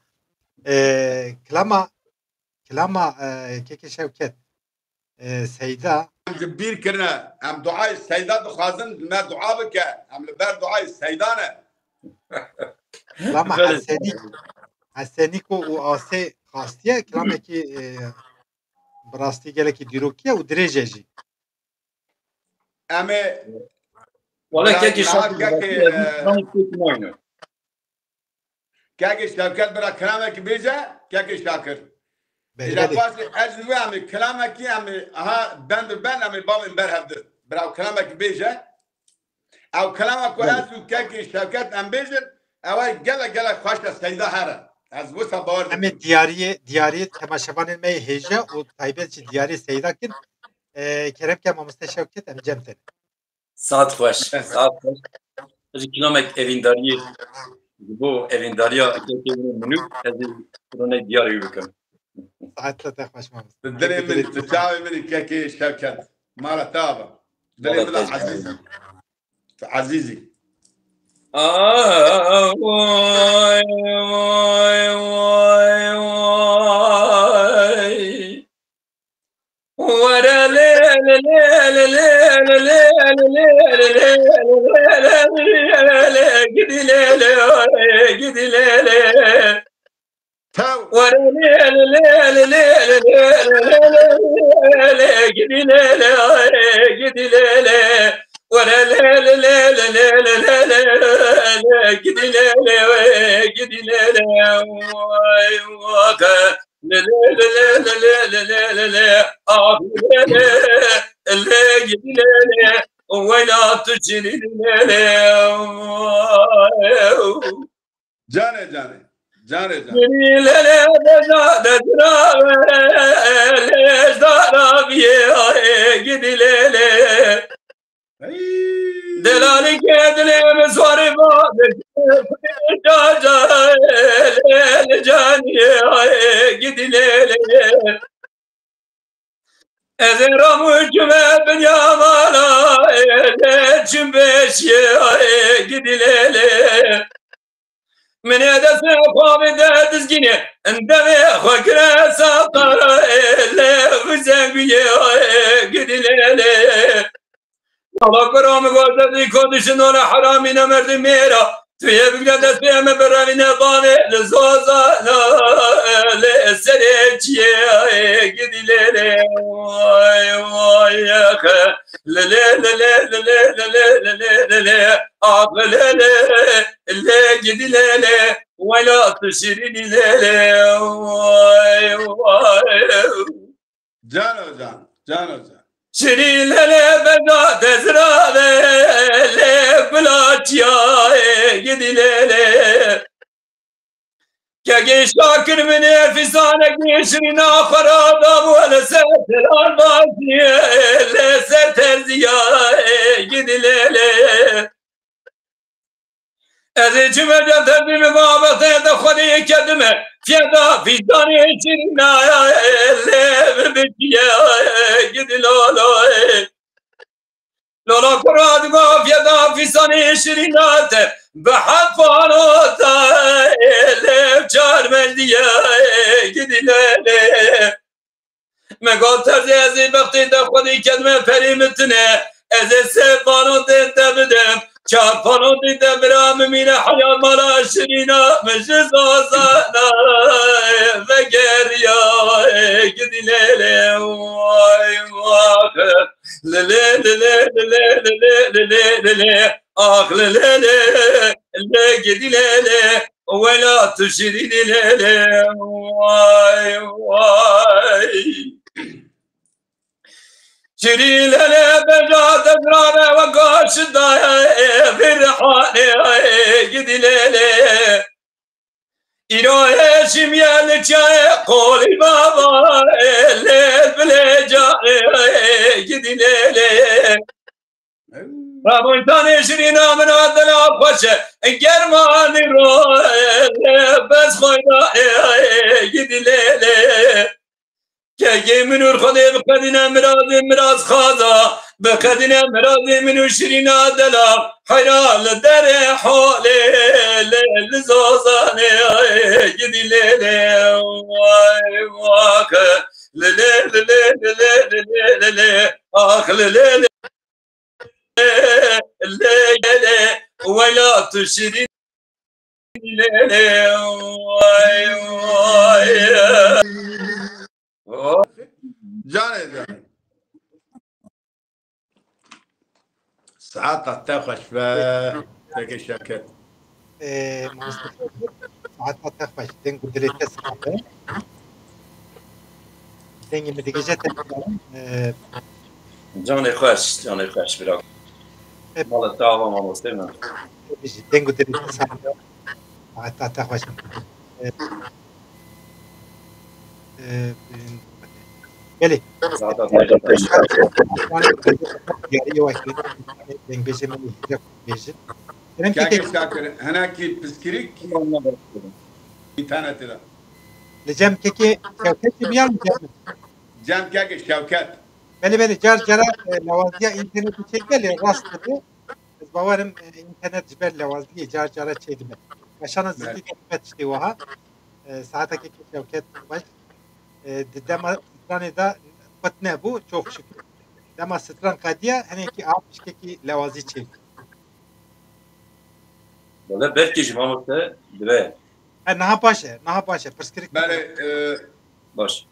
کلاما که شوکت سیدا بیر کرنا هم دعای سیدا دخوازن ما دعا بکه هم لبر دعای سیدانه کلاما حسنی کو و آسه خاستیه کلاما که براستی گله که دیروکیه و دریجه جی اما Valla keki şarkı. كاكي شاكر برا كلامك بيجا كاكي شاكر إذا فاز أجنبي عمي كلامك عمي ها بند عمي بابن برهبد برا كلامك بيجا أو كلامك وأزو كاكي شاكر عم بيجن أو جلا خاشة سيدا هرا از وسا بار همه دیاری تماشاوان می هجا و تایبت چی دیاری سیدا کن کرم که مامسته شوکت ام جمتن Saat hoş. Kilomek evindariye. Bu evindariya kekinin menü. Ezi kurune diyar yürüken. ساعت تخش مامسته الدنيا من تساوي من كاكي شاكر مالا تابا الدنيا من عزيزي Vay. جانه دلالی که دلم سواری با جانیه گیدی لیله از راموجمه بنیا مالا چم بشیه گیدی لیله من دست خواب دزگینه اندمه خوکره ساقارا لفزن بیه گیدی لیله Allah Kur'an'ı gözledi koduşun ona harami nemerdi mera. Tüye bile de tüyeme beravine bane zoza le sereciye gidilere vay vay le le le le le le le le le le le le gidilere ولا تشرني ليلة واي واي Can hocam, can hocam. شري ليلة بدا تزرع ليلة بلاتيا يدي ليلة كاكي شاكر من فسانك يشرينا خرابة ولا سرت الأربعة لا سرت الزيا يدي ليلة از جمله تبدیل مقابله خودی کدمه فیدا فیدانی چینا لب بکیه گدی لالا کراد گو فیدا فیسانی شرینات به حفانات لب چار ملدیه گدی لاله مگال ترزی ازی وقتی ده خودی کدمه پریمتنه از سفانو ده بدم چاپانو دیده برام مینه حیا مالا شرینا مجز آزانا و گریا گدی لیلی وای وای لیلی لیلی لیلی لیلی لیلی آخ لیلی لیلی گدی لیلی ولا تشریدی لیلی وای وای شري لنا بجات زرانة وقاش الضايا في الرحانة قدي ليلة إلو هاشم يا لجاي قولي بابا الليل بلجاي قدي ليلة رابو تاني شرينا من عدل عفوشة انقرماني روح بس خوينا قدي ليلة که منور خودی بقدینه مراز خازا بقدینه مرازی منو شرینا دلا حیرال در حاله لزازانه گدی لیله وای واک لیله لیله لیله لیله آخ لیله لیله ولا تشرین لیله وای وای Can. ساعات تخش و تكي شاكر. ساعات تخش دنگو دريت ساعة. دنگي مديجة جاني خوش براك. مال التعاون مع مسلمة. دنگو دريت ساعة. ساعات تخش. بله هناك بسكريك انترنت ده لجام كيكي شوكات بيان جام كاكي شوكات بله جار جرا لوازيا انترنت çekeli rastladı باورم انترنت جبر لوازيا جار جرا çekme عشان زدي كلمات işte وها ساعتها كيكي شوكات baş دما ستراني دا قتنا بو çok şükür. Dema stran kadiya hani ki apış ki lavazi çek. Valla belki jimamıkta dve. Naha paşa perskrik. Bale baş.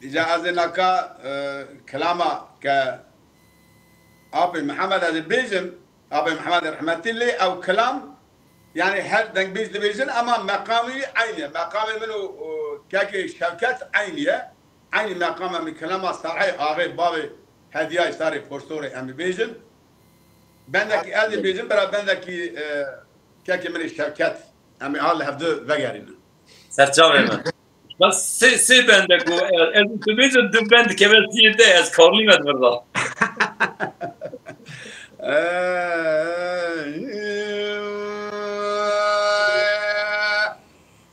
İcaze naka kelama ka abi Muhammed Ali Beyzim abi Muhammed rahmetli ev kelam yani her denk biz dibizin ama makamı aynı. Makamı منو كاكي شوكات عينية عيني مقامة من كلامها صحيح آغي بابي هدية صاري فورسوري أمي بيجن بندك هذه بيجن برا بندك كاكي من الشوكات أمي الله هفدو بقارين Serçave mi? Bak se bendek o ez tübeyce dübend kevesiyete ez karlıyım et burada.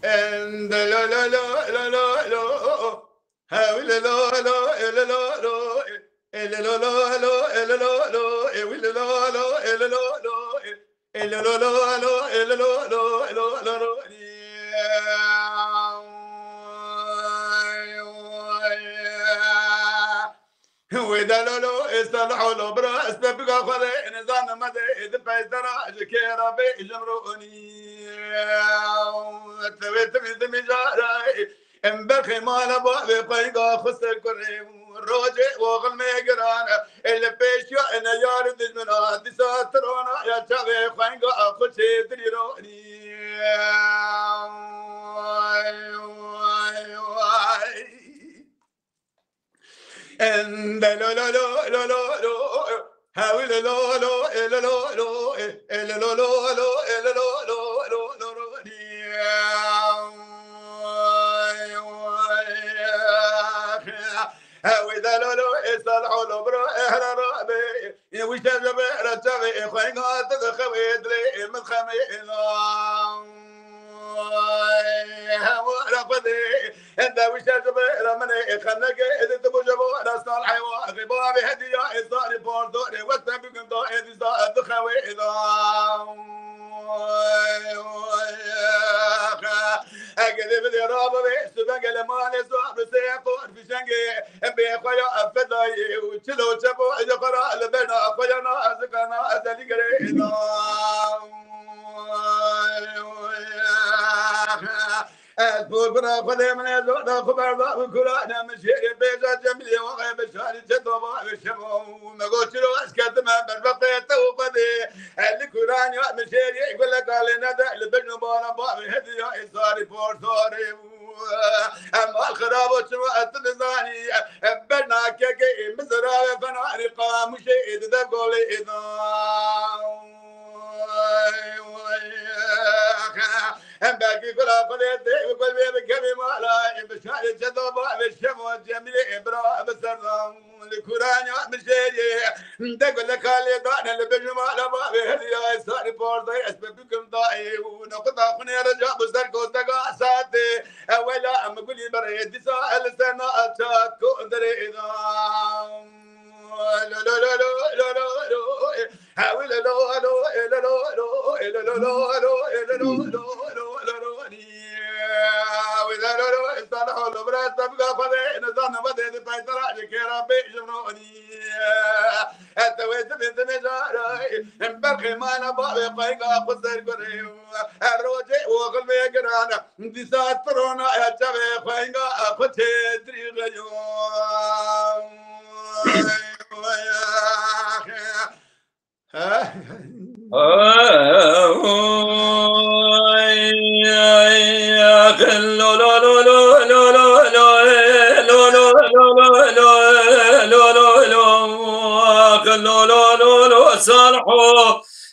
And la la la la la la how la la la la la la la la la la la la la will la la la la la la la la la la la with la la استلحوا الأبرة استبقى خذي نزان مدى إذا بيزرع جكيرا بيجمروني تويت من مجاري امبخي ما نبغى بقيقا خسر كريم روجي وغل ميقرانا اللي بيشيا انا يارد من عادي ساترونا يا شابي قيقا خسر تريروني and lo lo lo lo lo lo how lo lo lo lo lo lo lo lo lo lo وإذا لولو يصلحوا الأمر إحنا رابي ويشجب رجبي خوينا تدخويد لي المدخمين ورقدي انت ويشجب رمني خنك اذا تبوجبوا راس الحيوان غبا بهديه اصدار بوردوري وتبقى ضائد تدخويد أكذب ذي رابي سبق لما نسوى بسيقور في شنقي بيخويا أفضي وشلو شبو يقرأ لبنا أخويانا أزقنا أزلي قرينا أسبوع برا خذي من يزود خبر ذا وكلانا مشي بيجا جملي وغيب الشاري جدوبا بالشمو نقول شلو أسكت ما بربقيت وقضي اللي كلان يا مشي يقول لك علينا ده اللي بينو بانا بابي هدي يا إصاري فور صاري أما الخراب وشمو أتنزاني بنا كيكي مزرعي فناري قام مشي إذا قولي إذا هم باقي كلا قليتي وكل بيبي كبي مالا بشاري جدوبا بالشمو الجميل إبرا بسرم لكوران يا مشيري دقل لك اللي دانا اللي بيجي مالا بابي هدي ساري بورضي أسببكم ضاي ونقطع خني رجع بسر كوستقا ساتي أولا أم قولي بريد سائل سنة أتاكو دري إذا لا لا لا لا لا لا حاول لا لا لا لا لا لا لا لا وإذا لو استلحوا الأبراد تبقى فذي نزان بدي بيترا جكيرا بيجمروني أتويت بنت مجاري برخي ما نبابي قيقا قصر قريم الروجي وقل بيقرانا دي ساترونا يا جبي قيقا قصر تريغيو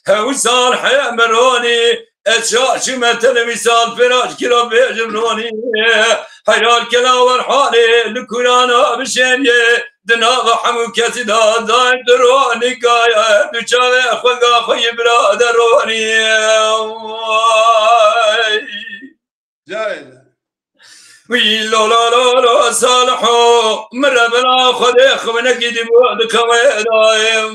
وصالح يا مروني اشياء شمت المثال فراش كلا بيجمروني حيرال كلا ورحالي لكورانا بشيني دناغ حمو كسدا دايم دروني قايا بشاوي خوغا خوي برادروني جايد وي لو لو لو لو صالحو مرة بلا خذي خمنا قدي بود كويدايم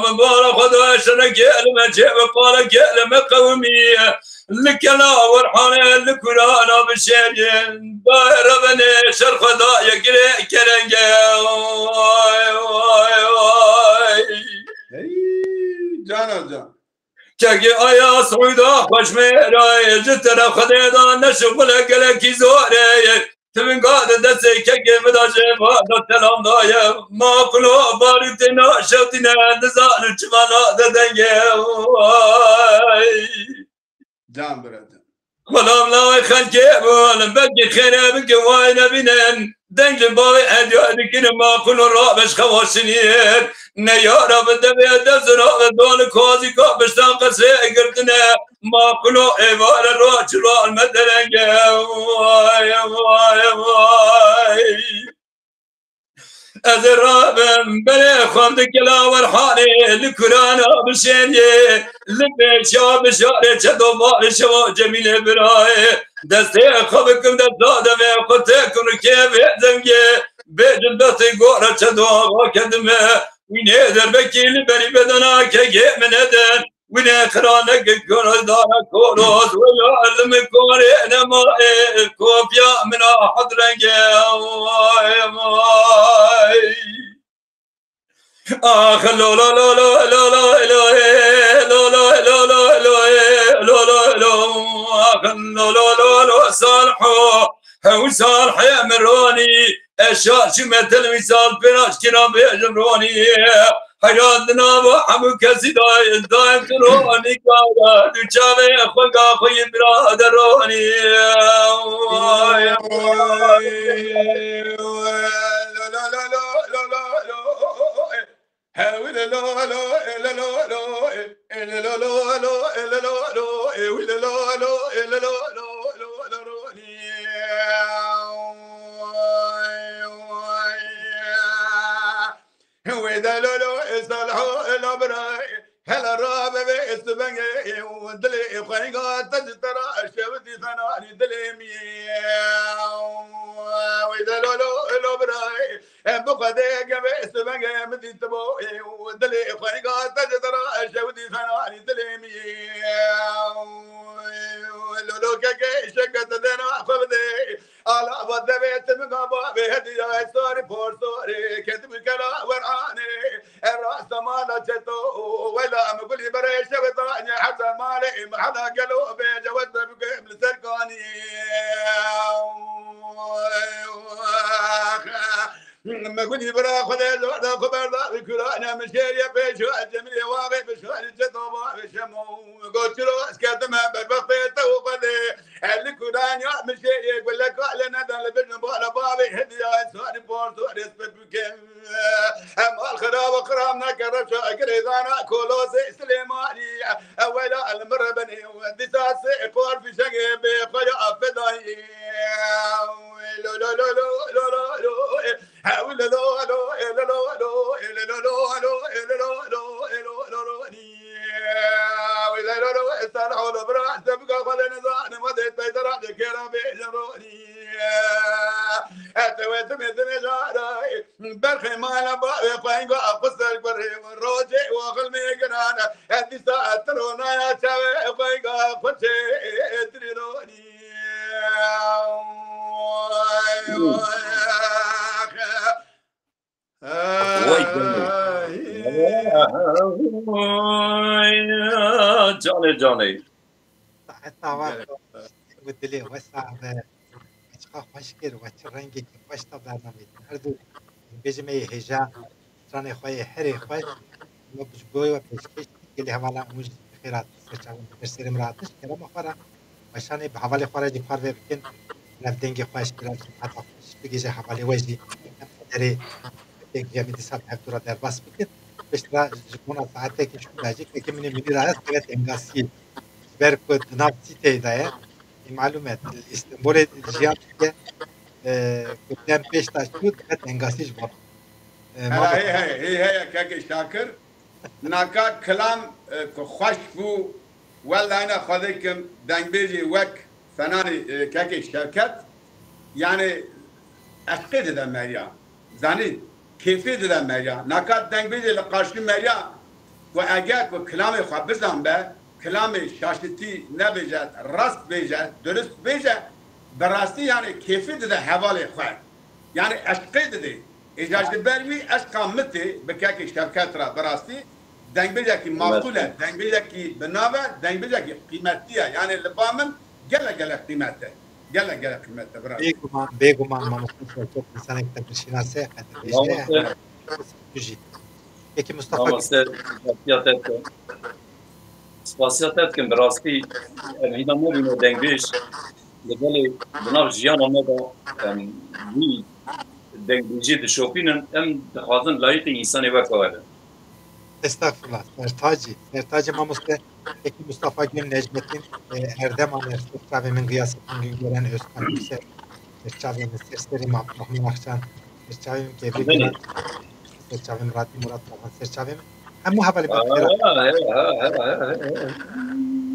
من بارا خذي شرك لما جيب قال لما قومي لكلا ورحانه لكرانا بشيرين داير بني شرخ دا يقري كرنجا جانا جان كاكي آيا سعودا خوش ميراي جتنا خديدا نشغل قلقي زوري تبن قاد دسي كاكي مداجي فادا تلام دايا ما قلو باردنا شوتنا نزال جمالا ددنجي جان برد خلام لاوي خلقي بولن بقي خيرا بقي واينا بنن دنجل باوي اديو ادكين ما قلو رابش خواشنين نيارا بدبي دزرا دون كوزي كابشتان قسي قرتنا ما قلو ايوال الروجرا المدرنجا واي واي واي أذرابن بني خمد كلا ورحاني لكرانا بشيني لبي شاب شاري شدو مال شوا جميل براي دستي خبكم دزادمي قتكم كيف زنجي بيجن بطي قورة شدو وكدمي وينيدر بكيل بري بدنا كجي من هدن وينخرانك كل دارك كوروز ويعلم كوري نما كوفيا من حضرك آخ لو لو لو لو لو لو لو لو لو لو لو لو لو لو آخ لو لو لو لو صالحو هو صالح يا مروني الشاش مثل مثال براش كرام بيجمروني حياتنا وحمو كسي دايم تروني كادا دوچاوي خلقا خوي برادروني هلا الرابع استبنجي ودلي خيقا تجترى شبتي ثناني دلي وإذا لو براي بقدي قبي استبنجي مدي تبوي ودلي خيقا تجترى شبتي ثناني دلي لولو كاكي شكت دنا خبدي على بدبيت مقابا بهدي سوري فور سوري كتب كلا وراني الراس مالا جتو ولا مقولي بريش وطاني حتى مالي محلا قلوبي جود بقيم لسرقاني مقولي برا خذي زودا خبر ذا كرانا مشيريا بيشو الجميل واقي بشو الجتوبا بشمو قلت له اسكتما بالبخت توقدي اللي كران يا مشيريا يقول لك لنا ذا لبن بالا بابي هديا سوري بور سوري سبيكم اما الخراب وخرامنا كرب شاكر اذا كولوسي سليماني اولا المربني ودساس فور في شقي بخيا فداي لو لو لو لو لو لو حاول لو لو لو لو لو لو لو وإذا لو استرحوا لبراح تبقى خلنا زان ما ديت بيترا ذكرى بيجروني أتوت مثل جاري برخي ما لبا فاينغو أقصر بري والروجي وخل ميقرانا هدي ساعة ترونا يا شاوي فاينغو فتشي تريروني جاني جاني حتى قلت لي وسع اشقا خوشكر وچرنگی که خوش تا برنامه هردو بجمعی هجا ترانه خواه هری خوش و بجبوی و پیشکش کلی حوالا موج خیرات سرچاون برسرم راتش کرم اخوارا وشانه به حوالی خوارا جی خوار بکن رفدنگی خوش کرم حتی خوش بگیجه حوالی وجی داری یک جمعی دیساب هفتورا در باس بکن بشترا جبونا ساعته که شکل راجی که منی منی رایست که انگاسی برکو نفسی تیدایه معلومات الاسطنبول جيان قدام بيش تاشتود كانت انقاسيش بر هي كاكي شاكر ناكا كلام خوش بو ولا انا خذيكم دنبيجي وك فناني كاكي شركت يعني اعتقد ده مريا زاني كيفية ده مريا ناكا دنبيجي لقاشي مريا واجاك وكلامي خبزان به كلامي شاشتي نبيجات راست بيجات درست بيجات براستي يعني كيف ده حوالي خوان يعني اشقيد دي اجاج بالوي اشقا متي بكاكي شركات را براستي دنگ بيجاكي معقوله دنگ بيجاكي بنابه دنگ بيجاكي قيمتيه يعني اللي بامن قال قيمته قال قيمته براستي بيغمان ما مستشفى çok insan kitap şinase işte peki Mustafa سپاسیاتت کن براستی هینا مبینو دنگویش لگلی بناو جیان آمده وی دنگویجی دشوپینن دخوازن لایق انسانی وکاوله Estağfurullah. Sertacı Mamus'ta peki Mustafa Gül Necmettin Erdem Amer Serçavemin kıyasını gören Özkan Yüksel Serçavemin Serserim Abdurrahman Akçan Serçavemin Gebri Serçavemin Radli Murat Rahman Serçavemin همو حوالی باید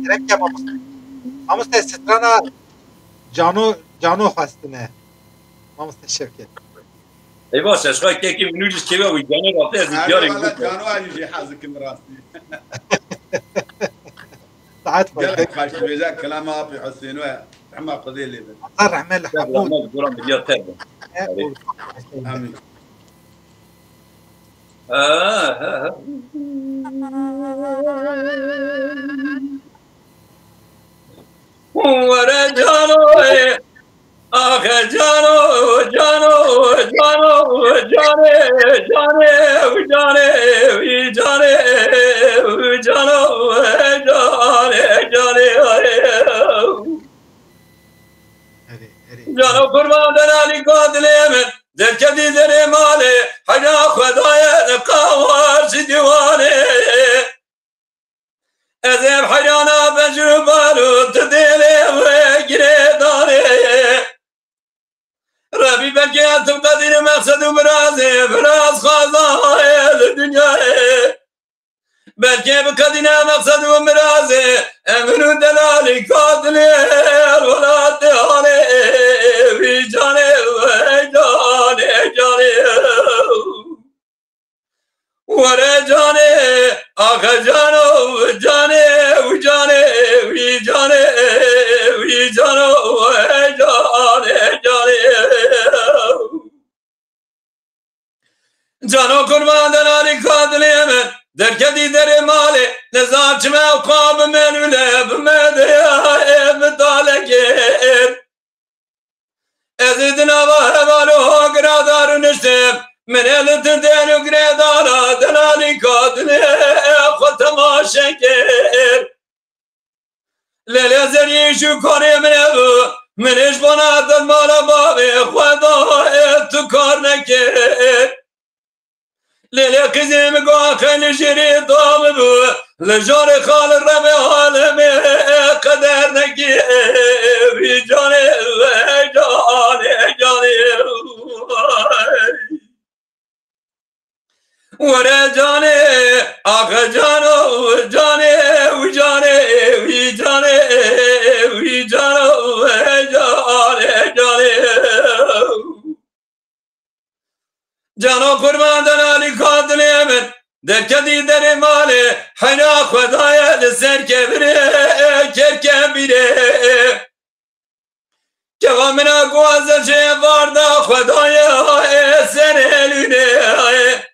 کرم که ماموست سترانا جانو خواستنه ماموست شرکت ای باشه اشخای که که منوجش که باید جانو رافته از دیاری جانو علیجی حازکم راستی ساعت باید خاشت بیجا کلام آبی حسینوه رحمه قضیه لیبه رحمه لحمود دوران بلیاد تربه آمین ورا جانو آخ جانو جانو جانو جانے جانے جانے جانے جانو جانے جانے جانو قربان دلالی قاتل من در کدی در ماله حجا خدایا نقاوار سی دیوانه ازم حجانا بجربانو تدیلی و گریدانه ربي بلكي أنتم قدير مقصد برازي براز خازاي الدنيا بلكي بقدينا مقصد برازي أمنو دلالي قاتلي الولاد دهاني في جاني جاني جاني ورا جاني آخ جانو جاني وجاني في جاني في جانو جاني جاني جانو قربان دلالی قاتلی من در کدی در مالی نزار چمه و قاب من و لب مدیه مدالکیر ازیدنا و هوالو ها گرادارو نشتم من التن دینو گرادارا دلالی قاتلی خود تماشکیر لیلی زریشو کاری من ابو منش بنادن مالا بابی خدا تو کار نکیر لیلی قزیم گو خیلی شری دام بو لجار خال رمی عالمی قدر نکی بی جانی جانی جانی ورا جانی آخ جانو جانی و جانی وی جانی وی جانو جانی جانی جانو قربان دلالی قاتلی من در کدی در مالی حنا خدایا لسر کبره کرکم بیره که وامنا گوازه چه واردا خدایا سر هلونه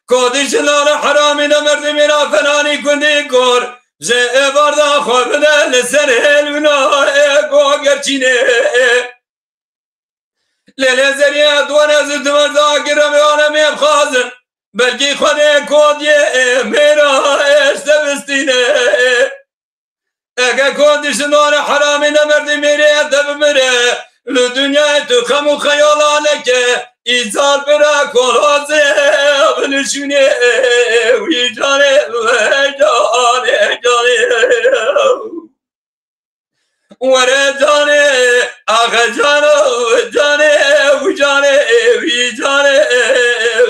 کودش لال حرامی نمرد میرا فنانی کندی کور جه واردا خبده لسر هلونه گو گرچینه لیلی زریه دوانه زدمر داگرم عالمیم خازن بلکی خونه کودیه میرا اشتبستینه اگه کودش نار حرامی نمردی میره دب میره لدنیای تو خمو خیالانه که ایزار برا کلازه بنشونه وی جانه جانه جانه ورا جانه آخ جانو جانه و جانه وی جانه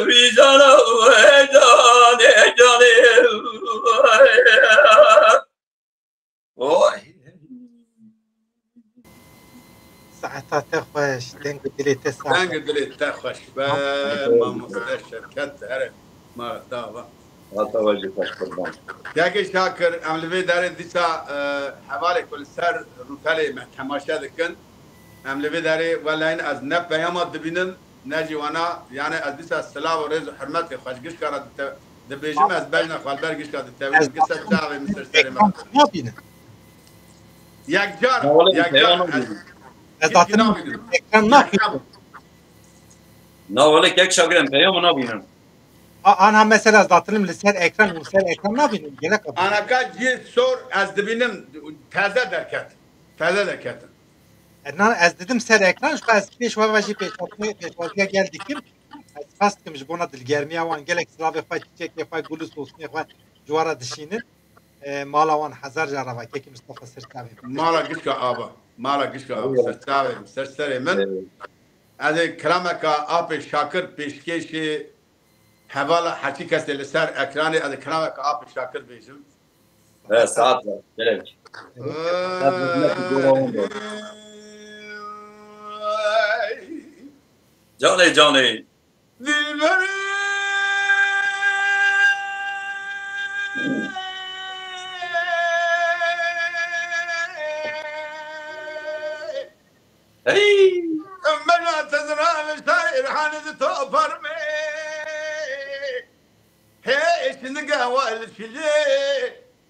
وی جانو جانه جانه وای ساعتها تخوش دنگ دلی تسعة دنگ دلی تخوش و ما مستر شرکت هر ما داوا حتی وجه خوش قربان یکی شاکر عملوی داره دیسا حوالی کل سر روتالی تماشا دکن عملوی داره ولی این از نب پیامات دبینن نجیوانا یعنی از دیسا سلام و رز و حرمت خوشگش کارد دبیجم از بجنا خالبرگش کارد تاویز گسر داوی مستر سری من نبینه یک جار یک جار zaten ekran ne yapıyor? نه ولی که یک شاگرم پیامو نبینن Ana mesela zaten lisel ekran ne yapıyor? Gene kapı. Anaka sor az dibinim taze derket. Taze derket. Az dedim ser ekran şu az peşvazı peşvazıya geldik kim? Az fastmış buna dilgermiye van gelek slavı fay çiçek fay gulus olsun ya juvara dişinin mala van hazar jarava ki Mustafa Sertavi. Mala gişka aba. Mala gişka aba. Sertavi. Sertari men. Az kelamaka apı şakir peşkeşi hevala hakikati لسر ekranı az kelamaka apı şakir bejim. Evet saat var. Gerek. Caney caney. Dilberim. Hey. Ben tezrane şair hanede toparme. Hey şimdi gava elçili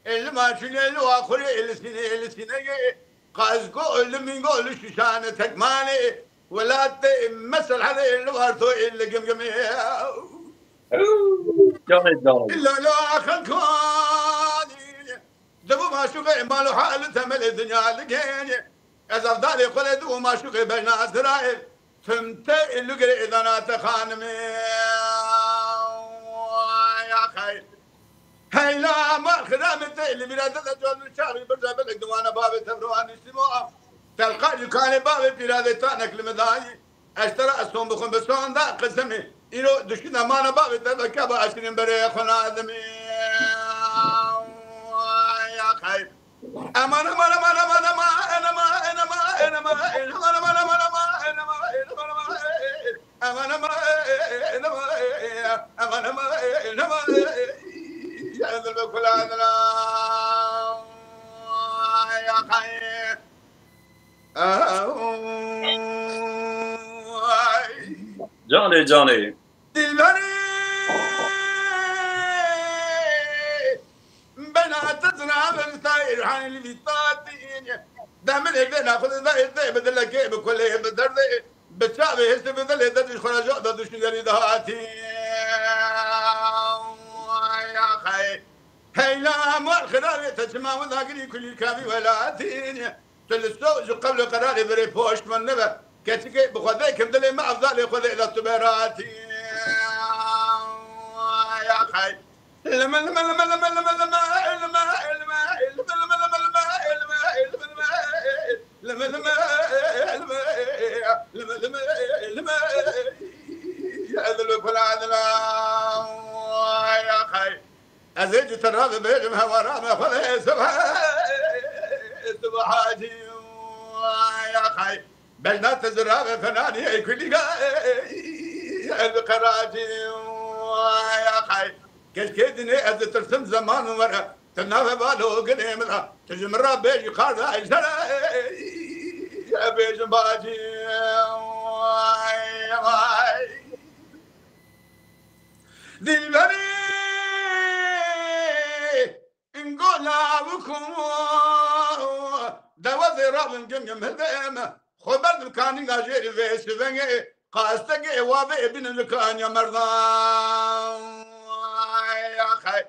elmaşın elvakhuri elsine قازقو اللي من قول الشيشان تكماني ولا تمثل هذا اللي ورثو اللي قمقمي Canı canı. إلا لو أخذكوني دبو ما شوقي مالو حال تمل الدنيا لقيني إذا ضالي قلت وما شوقي بين أسرائيل فهمت اللي قري إذا أنا تخانمي يا خير هيلا ما خدامت اللي بلادة جون الشعبي برجع بلك دوانا بابي تبروان السموع تلقى كان بابي بلادة تانك لمداي اشترى اسهم بخون بسون دا قسمي إنو دشكنا مانا بابي تبكى باشرين بري خنا دمي يا خير أمان أمان أمان أمان أمان أنا ما أنا ما أنا ما أنا ما أنا ما أنا ما أنا ما أنا ما أنا ما أنا ما يا ذا الكل عندنا يا خير Canı canı. دلبري بنات تزرع بالطير عن اللي طاطين دام اللي ناخذ ذا بدل لك بكل بدرد بتشابه هست بدل ده خرج ده شجري دهاتي يا خي هيلا ما خلال تسمع وذاكري كل كافي ولاتين تلستوج قبل قرار بري بوش من نبا كتك بخذيك بدل ما افضل ياخذ الى التبراتي يا خي لما لما لما لما لما لما لما لما لما يا ذا الكل عدلا يا خي أزيد تراب بيجمها ورامة خذي سبحاتي يا خي بجنات الزرابة فناني كل القراجي يا خي كشكدني أز ترسم زمان ورا تنافى بالو قديم ذا تجمر بيجي قارد عيشنا يا بيجم باجي يا ماي دلبري نقول أبوكم دوازي رابن جم هديمة خبرت كان غاجير في سفنجي قاستك وابي ابن الكان يا مرضان يا خي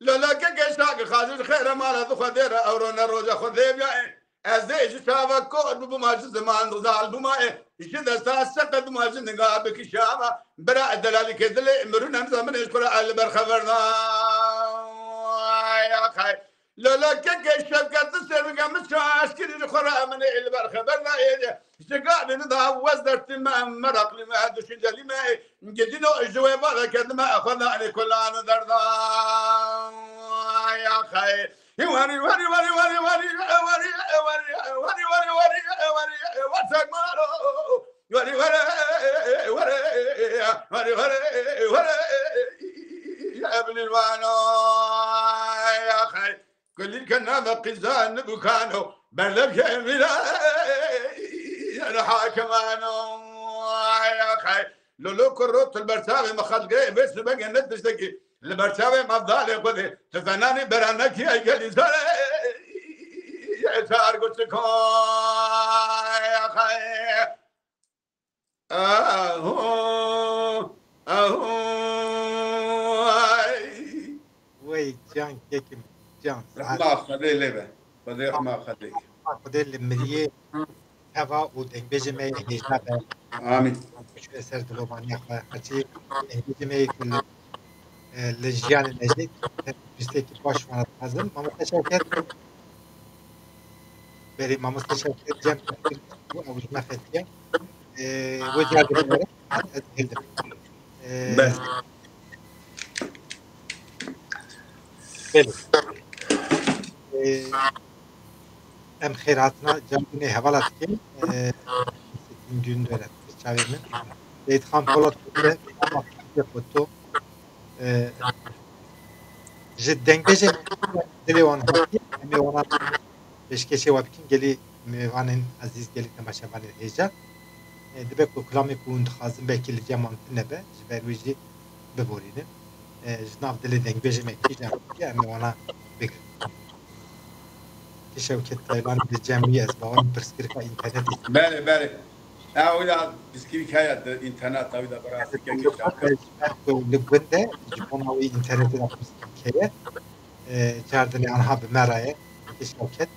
لولا كشاك خازن خير ما لا خدير اورونا روجا خذيب يا ازيش شابك كود بماج زمان رزال بما يشد استاسق بماج نقابك شابا برا دلالي كدل مرنا زمن يشكر على برخبرنا يا خي لولا كشاك تصير قامت عسكري الخرا من البرخبرنا شقاد نضا وزرت ما مرق لما دوش لما جدينو الجواب هذا كذا ما اخذنا على كل انا دردا يا خي وري وري وري وري وري وري وري وري وري وري وري واتساك مالو وري وري وري وري وري وري يا ابن الوانو يا خي كل كنا قزان بكانو بلب كاملا انا حاكمانو يا خي لولو كروت البرتاوي ما خلقي بس بقى ندشتكي البرتاوي ما ضال يقول تفناني برانك يا قلي يا صار قلت لكم يا خي وي جان كيكم جان رحمة خلي لبه بدي رحمة خليك خدل المريه هوا و دنبجمه هجابه آمين شو اثر دلوباني اخوة حتي دنبجمه كل لجيان النجد بستيكي باش وانا تازم ما مستشاكر بري ما مستشاكر جمع او جمع فتية ودي اقرب هلدم بس بله ام خیراتنا جمعونه حوالات کن gün dönem çavimin Beythan Polat ve foto جدنگه دلی وان هاتی می وانا بشکشه و بکن گلی میوانن عزیز گلی تماشاوان هیجا دبک و کلامی کند خازم بکیل جمان نبه جبرویجی ببورینه جناب دلی دنگ بیجی مکی جمع که امی وانا بگر که شوکت تایلان به جمعی از باوان پرسکر که اینترنتی بله بله اویدا بسکری کایا اینترنت اویدا براستی که شاکر لبنده جبوناوی اینترنتی دا پرسکر که جاردنی آنها به مرایه که شوکت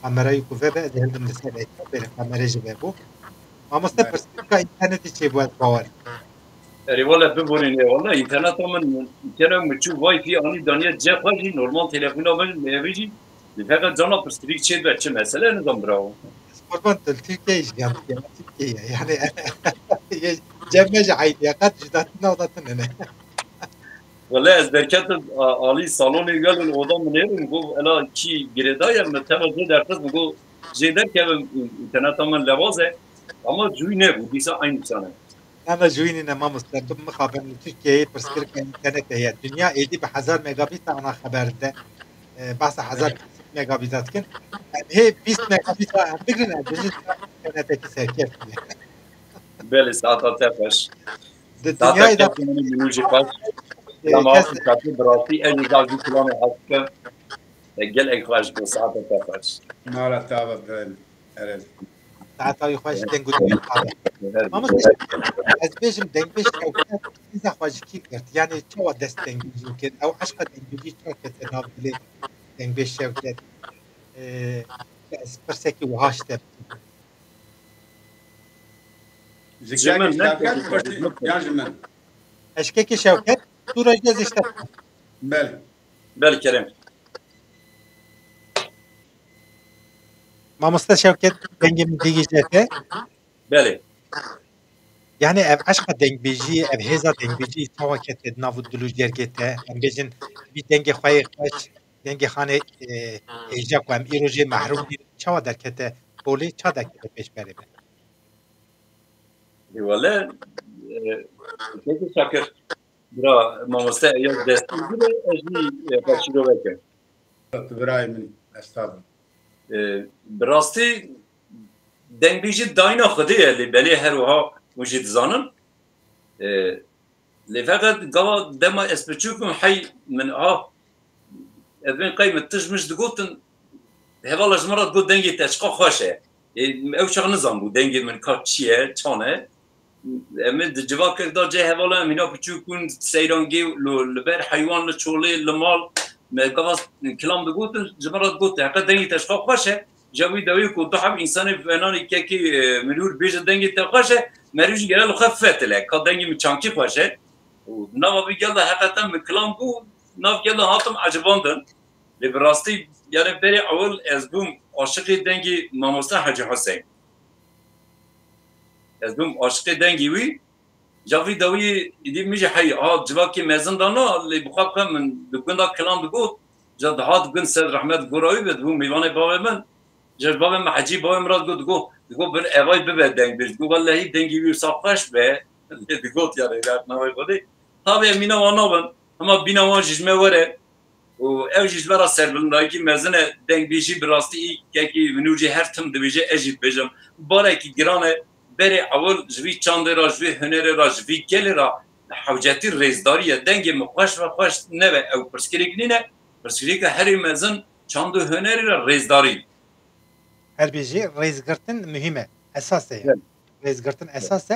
kamerayı kuvve ve derdim de sen etme böyle kameracı ve bu. Ama işte perspektif internet içi bu et bağır. Eyvallah beborin eyvallah internet aman kerem müçü wifi ani daniye cepaji normal telefona ben mevci fakat cana perspektif çed ve mesela ne zaman bravo. Kurban Türkiye iş yani Türkiye yani cemmece aydiye kat cüdatına odatın ne. Vallahi ez berkat ali salonu gelin odam ne bu ela ki giredaya metemel derkes bu jeder ke internet aman levaze ama cüy ne bu bisa aynı sana. أنا جويني ما مستخدم مخابر تركيا برسكر كإنترنت هي الدنيا إيدي بحزار ميجابيت أنا خبر ده بس حزار ميجابيتات كن هي 20 ميجابيت بقرنا بجد إنترنت كسركير Beli saat atefeş. الدنيا إذا Minûjê xweş Lama katî birastî ew jî davî kilamê hezdikim gelek xweş bu saet atefeş. مالا تابا برن ارد ساعات يخش دنگو ama az bejim dengeş kavkat iza xwajikî kirt yani çawa dest dengejî kir ew eşqa dengejî çawa kete nav dilê dengeş şevket ez pirsekî wiha şte Zikâki şaker pırtı yanjmen eşkekî şevket tu rojgez işte bel Beli Kerem. mamosta şevket dengemi digijete Beli. yani ev eşqa dengbejî ev hêza dengbejî çawa kete nav dilû jergete em bejin bir denge xwayê xweş dengê xanê hêja ku em îrojê mehrûm bîn çawa derkete bolê ça derkete pêşberê be Vallahi peki şakir bira mamoste ya destî bile ez jî perçîro veke. برای من استاد Birastî dengbêjî dayna xwedê ye lê belê her wiha û jî dizanin lê feqet gava dema ez biçûkim hey min ev bên qey min tij mij digotin hevala ji min re digot dengê te çiqa xweş e ew çax nizan bû dengê min ka çi ye çan e em ê di civakek da cê hevala em hîna biçûkûn seyrangê li ber heywan li çolê li mal me gava kilam digotin ji min re digot heqet dengê te çiqa xweş e جوی دوی کو تو هم انسان فنانی که کی منور بیج دنگی تقاشه مریج گرال خفت له کدنگی میچانکی باشه و نو بیگل حقیقتا مکلام بو نو گل هاتم عجباندن لبراستی یعنی بری اول از بوم عاشق دنگی ماموستا حاجی حسین از بوم عاشق دنگی وی جوی دوی دی میجه حی جواکی مزن دانا لی بخاب من دکوندا کلام بگو جد هات گن سر رحمت گوراوی بد بوم میوان باب من جر بابا محجی بابا مراد گو بر اوای ببه دنگ بیش گو والله دنگی وی ساقش به دیگوت یاره رات نوای خودی تابع مینا وانا بن اما بینا وان جسمه وره و او جسمه را سربلندایی که مزنه دنگ بیشی براستی که منوجی هر تم دبیجه اجید بیجم باره که گرانه بره اول جوی چانده را جوی هنر را جوی گل را حوجتی ریزداریه دنگ مخوش و خوش نه او پرسکریک نینه پرسکریک هری مزن چانده هنر را ریزداری her biri reizgirtin mühime esas e reizgirtin esas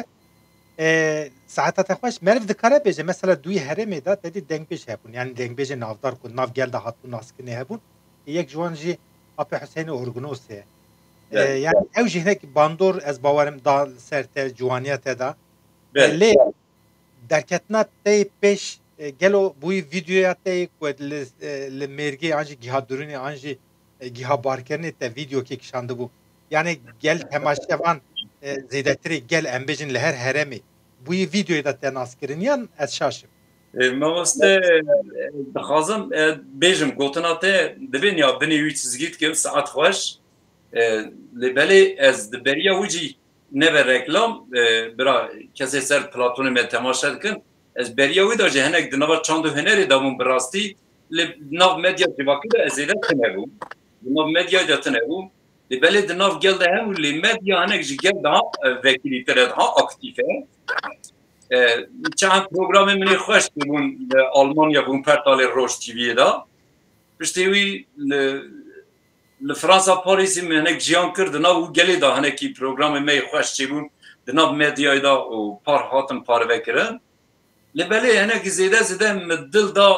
e saate te xweş meriv dikare bêje mesela duyê herêmê da te dî dengbêj hebûn yani dengbêjê navdar ku nav gel de hatbûn naskirinê hebûn yek ji wan jî Apê Hüseynê Orgunûsê ye yani ew jî hinek bandor ez bawerim da ser te ciwaniya te da lê derketina te pêş gelo bûyî videoya te ku li mêrgê an jî giha durûnê an jî giha barkernê te video ke kişandı bû yani gel temaşevan zêdetirê gel em bêjin li her herêmê bûyî videoyê da te naskirin yan ez şaşim Mamoste dixwazim bêjim gotina te dibên ya binê wî çizgî dikim saet xweş lê belê ez di beriya wî jî nebe reklam bira kesê ser Platonê me temaşe dikin ez beriya wî da jî hinek di nava çand û hunerê da bûm bi rastî li nav medya civakî de ez êle tinebûm di nav medyayê de tinebûm lê belê di nav gel de hemû lê medya hinek ji gel daha vekilîtir e daha aktif e چند پروگرام منی خوش بون آلمانیا بون پرتال روش تیویه دا پشتی وی لفرانسا پاریسی منک جیان کرد ناو گلی دا هنکی پروگرام می خوش بون دناب مدیای دا و پار هاتن پار بکرن لبلی هنکی زیده مدل دا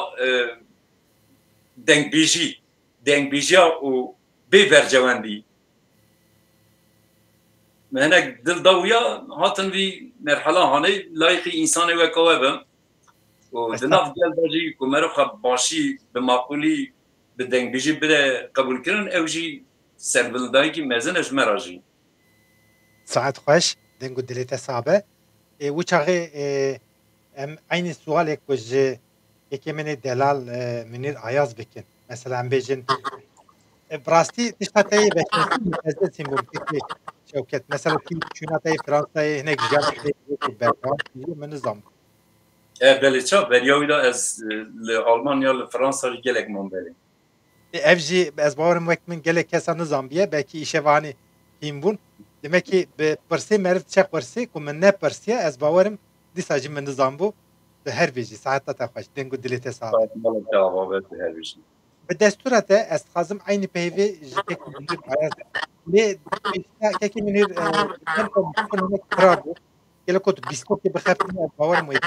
دنگ بیجی و بی برجواندی هناك دل ضويا هاتن في مرحله هاني لايقي انساني وكوابم ودناف ديال باجي كمرو باشي بمعقولي بدنگ بيجي بدا قبول كرن او جي سربل دايكي مزنش مراجي ساعت خوش دنگو دليت صعبه وچاغي ام عين السؤال كوج يكمن دلال منير عياز بكن مثلا بيجن براستي تشتاي بكن متزد سيمبول فكري شوكت مثلا في شوناتي فرنسا هناك جاب بالبرغام من نظام بله چا برياوي دا از لألمانيا لفرنسا جلك من بله evji ez bawarım wek min gelek kesa nizambiye belki işevani himbun demek ki be persi merv çek persi ku min ne persiye ez bawarım disacı min nizam bu be her veci saatta ta xoş dengu dilete sağ be desturate ez xazım aynı peyvi jtek bilir ayaz ne keki minir tempo bunu krabu gelek ot biskot ki bexafine ez bawarım ve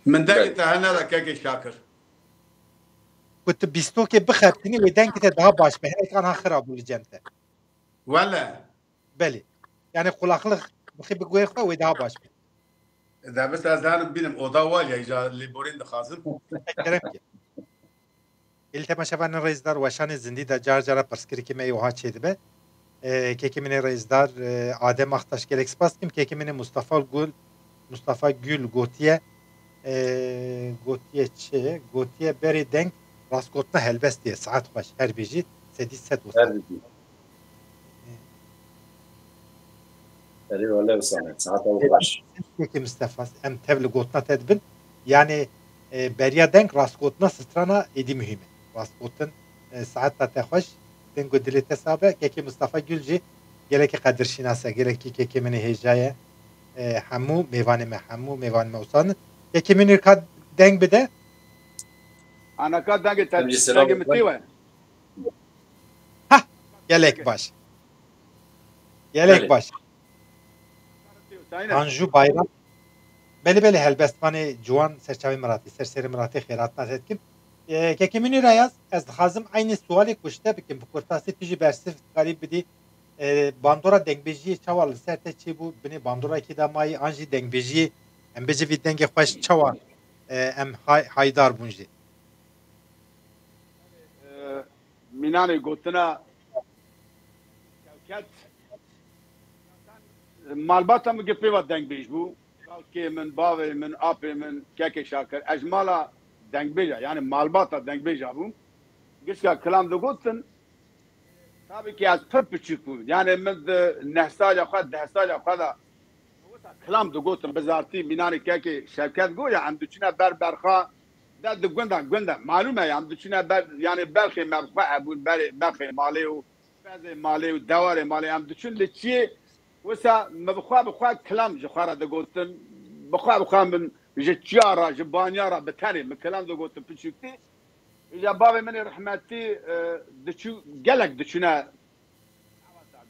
من داك هنا ذا كاكي شاكر كنت بيستوكي بخبتني ودانك daha baş be هيك انا خراب الجنته ولا بلي يعني قلاقلق بخيب قويخه ودا باش اذا بس ازهر بينم اوضا واليا اجا اللي بورين دخازم كلامك التما شبان الرئيسدار وشان زندي دا جار جارا برسكري كيما يوها تشيد به كيكي من الرئيسدار ادم اختاش جالكس باس كيم كيكي من مصطفى گül گوتيه بري دنگ راسكوتنا هلبست diye saat baş her biji sedis set olsun. Eri valla saat baş. Peki Mustafa em tevli gotna tedbin yani beriya denk raskotna strana edi mühim. Raskotun saat ta hoş dengo dilete sabe keki Mustafa Gülci geleki kadir şinasa geleki keki meni hecaya hamu mevan usan keki meni kad denk bide انا كان داقي متيوه gelek baş. Gelek baş. Anju bayram. Beli helbestmani Juan serçavi Mırati, serseri Mırati xeyratna etkim. Kekimini rayaz, ez xazım aynı suali kuşta bikim. Bu kurtası tücü bersif garip bidi. Bandora dengbeji çavarlı serte çi bu beni bandora ki damayı anji dengbeji em beci vi denge xoş çavar. Em haydar bunji. مینانی گوتنا مالباتا مگه پیوا دنگ بیش بو که من باوی من آپی من که شاکر اجمالا دنگ بیجا yani malbata deng بیجا بو گشکا کلام دو گوتن tabii ki az pır küçük bu yani من نحساج خود دهساج خود کلام دو گوتن بزارتی مینانی که شرکت گو یا اندوچنا برخا ده گوندا معلومه yani düşüne yani belki mevqaa bu belki mali و دوار مالی هم düşünde چی وسا مبخوا كلام جخاره ده گوتن بخوا من جچیارا جبانیارا بتری من کلام ده گوتن پچوکتی یا بابا من رحمتی دچو گلک دچونه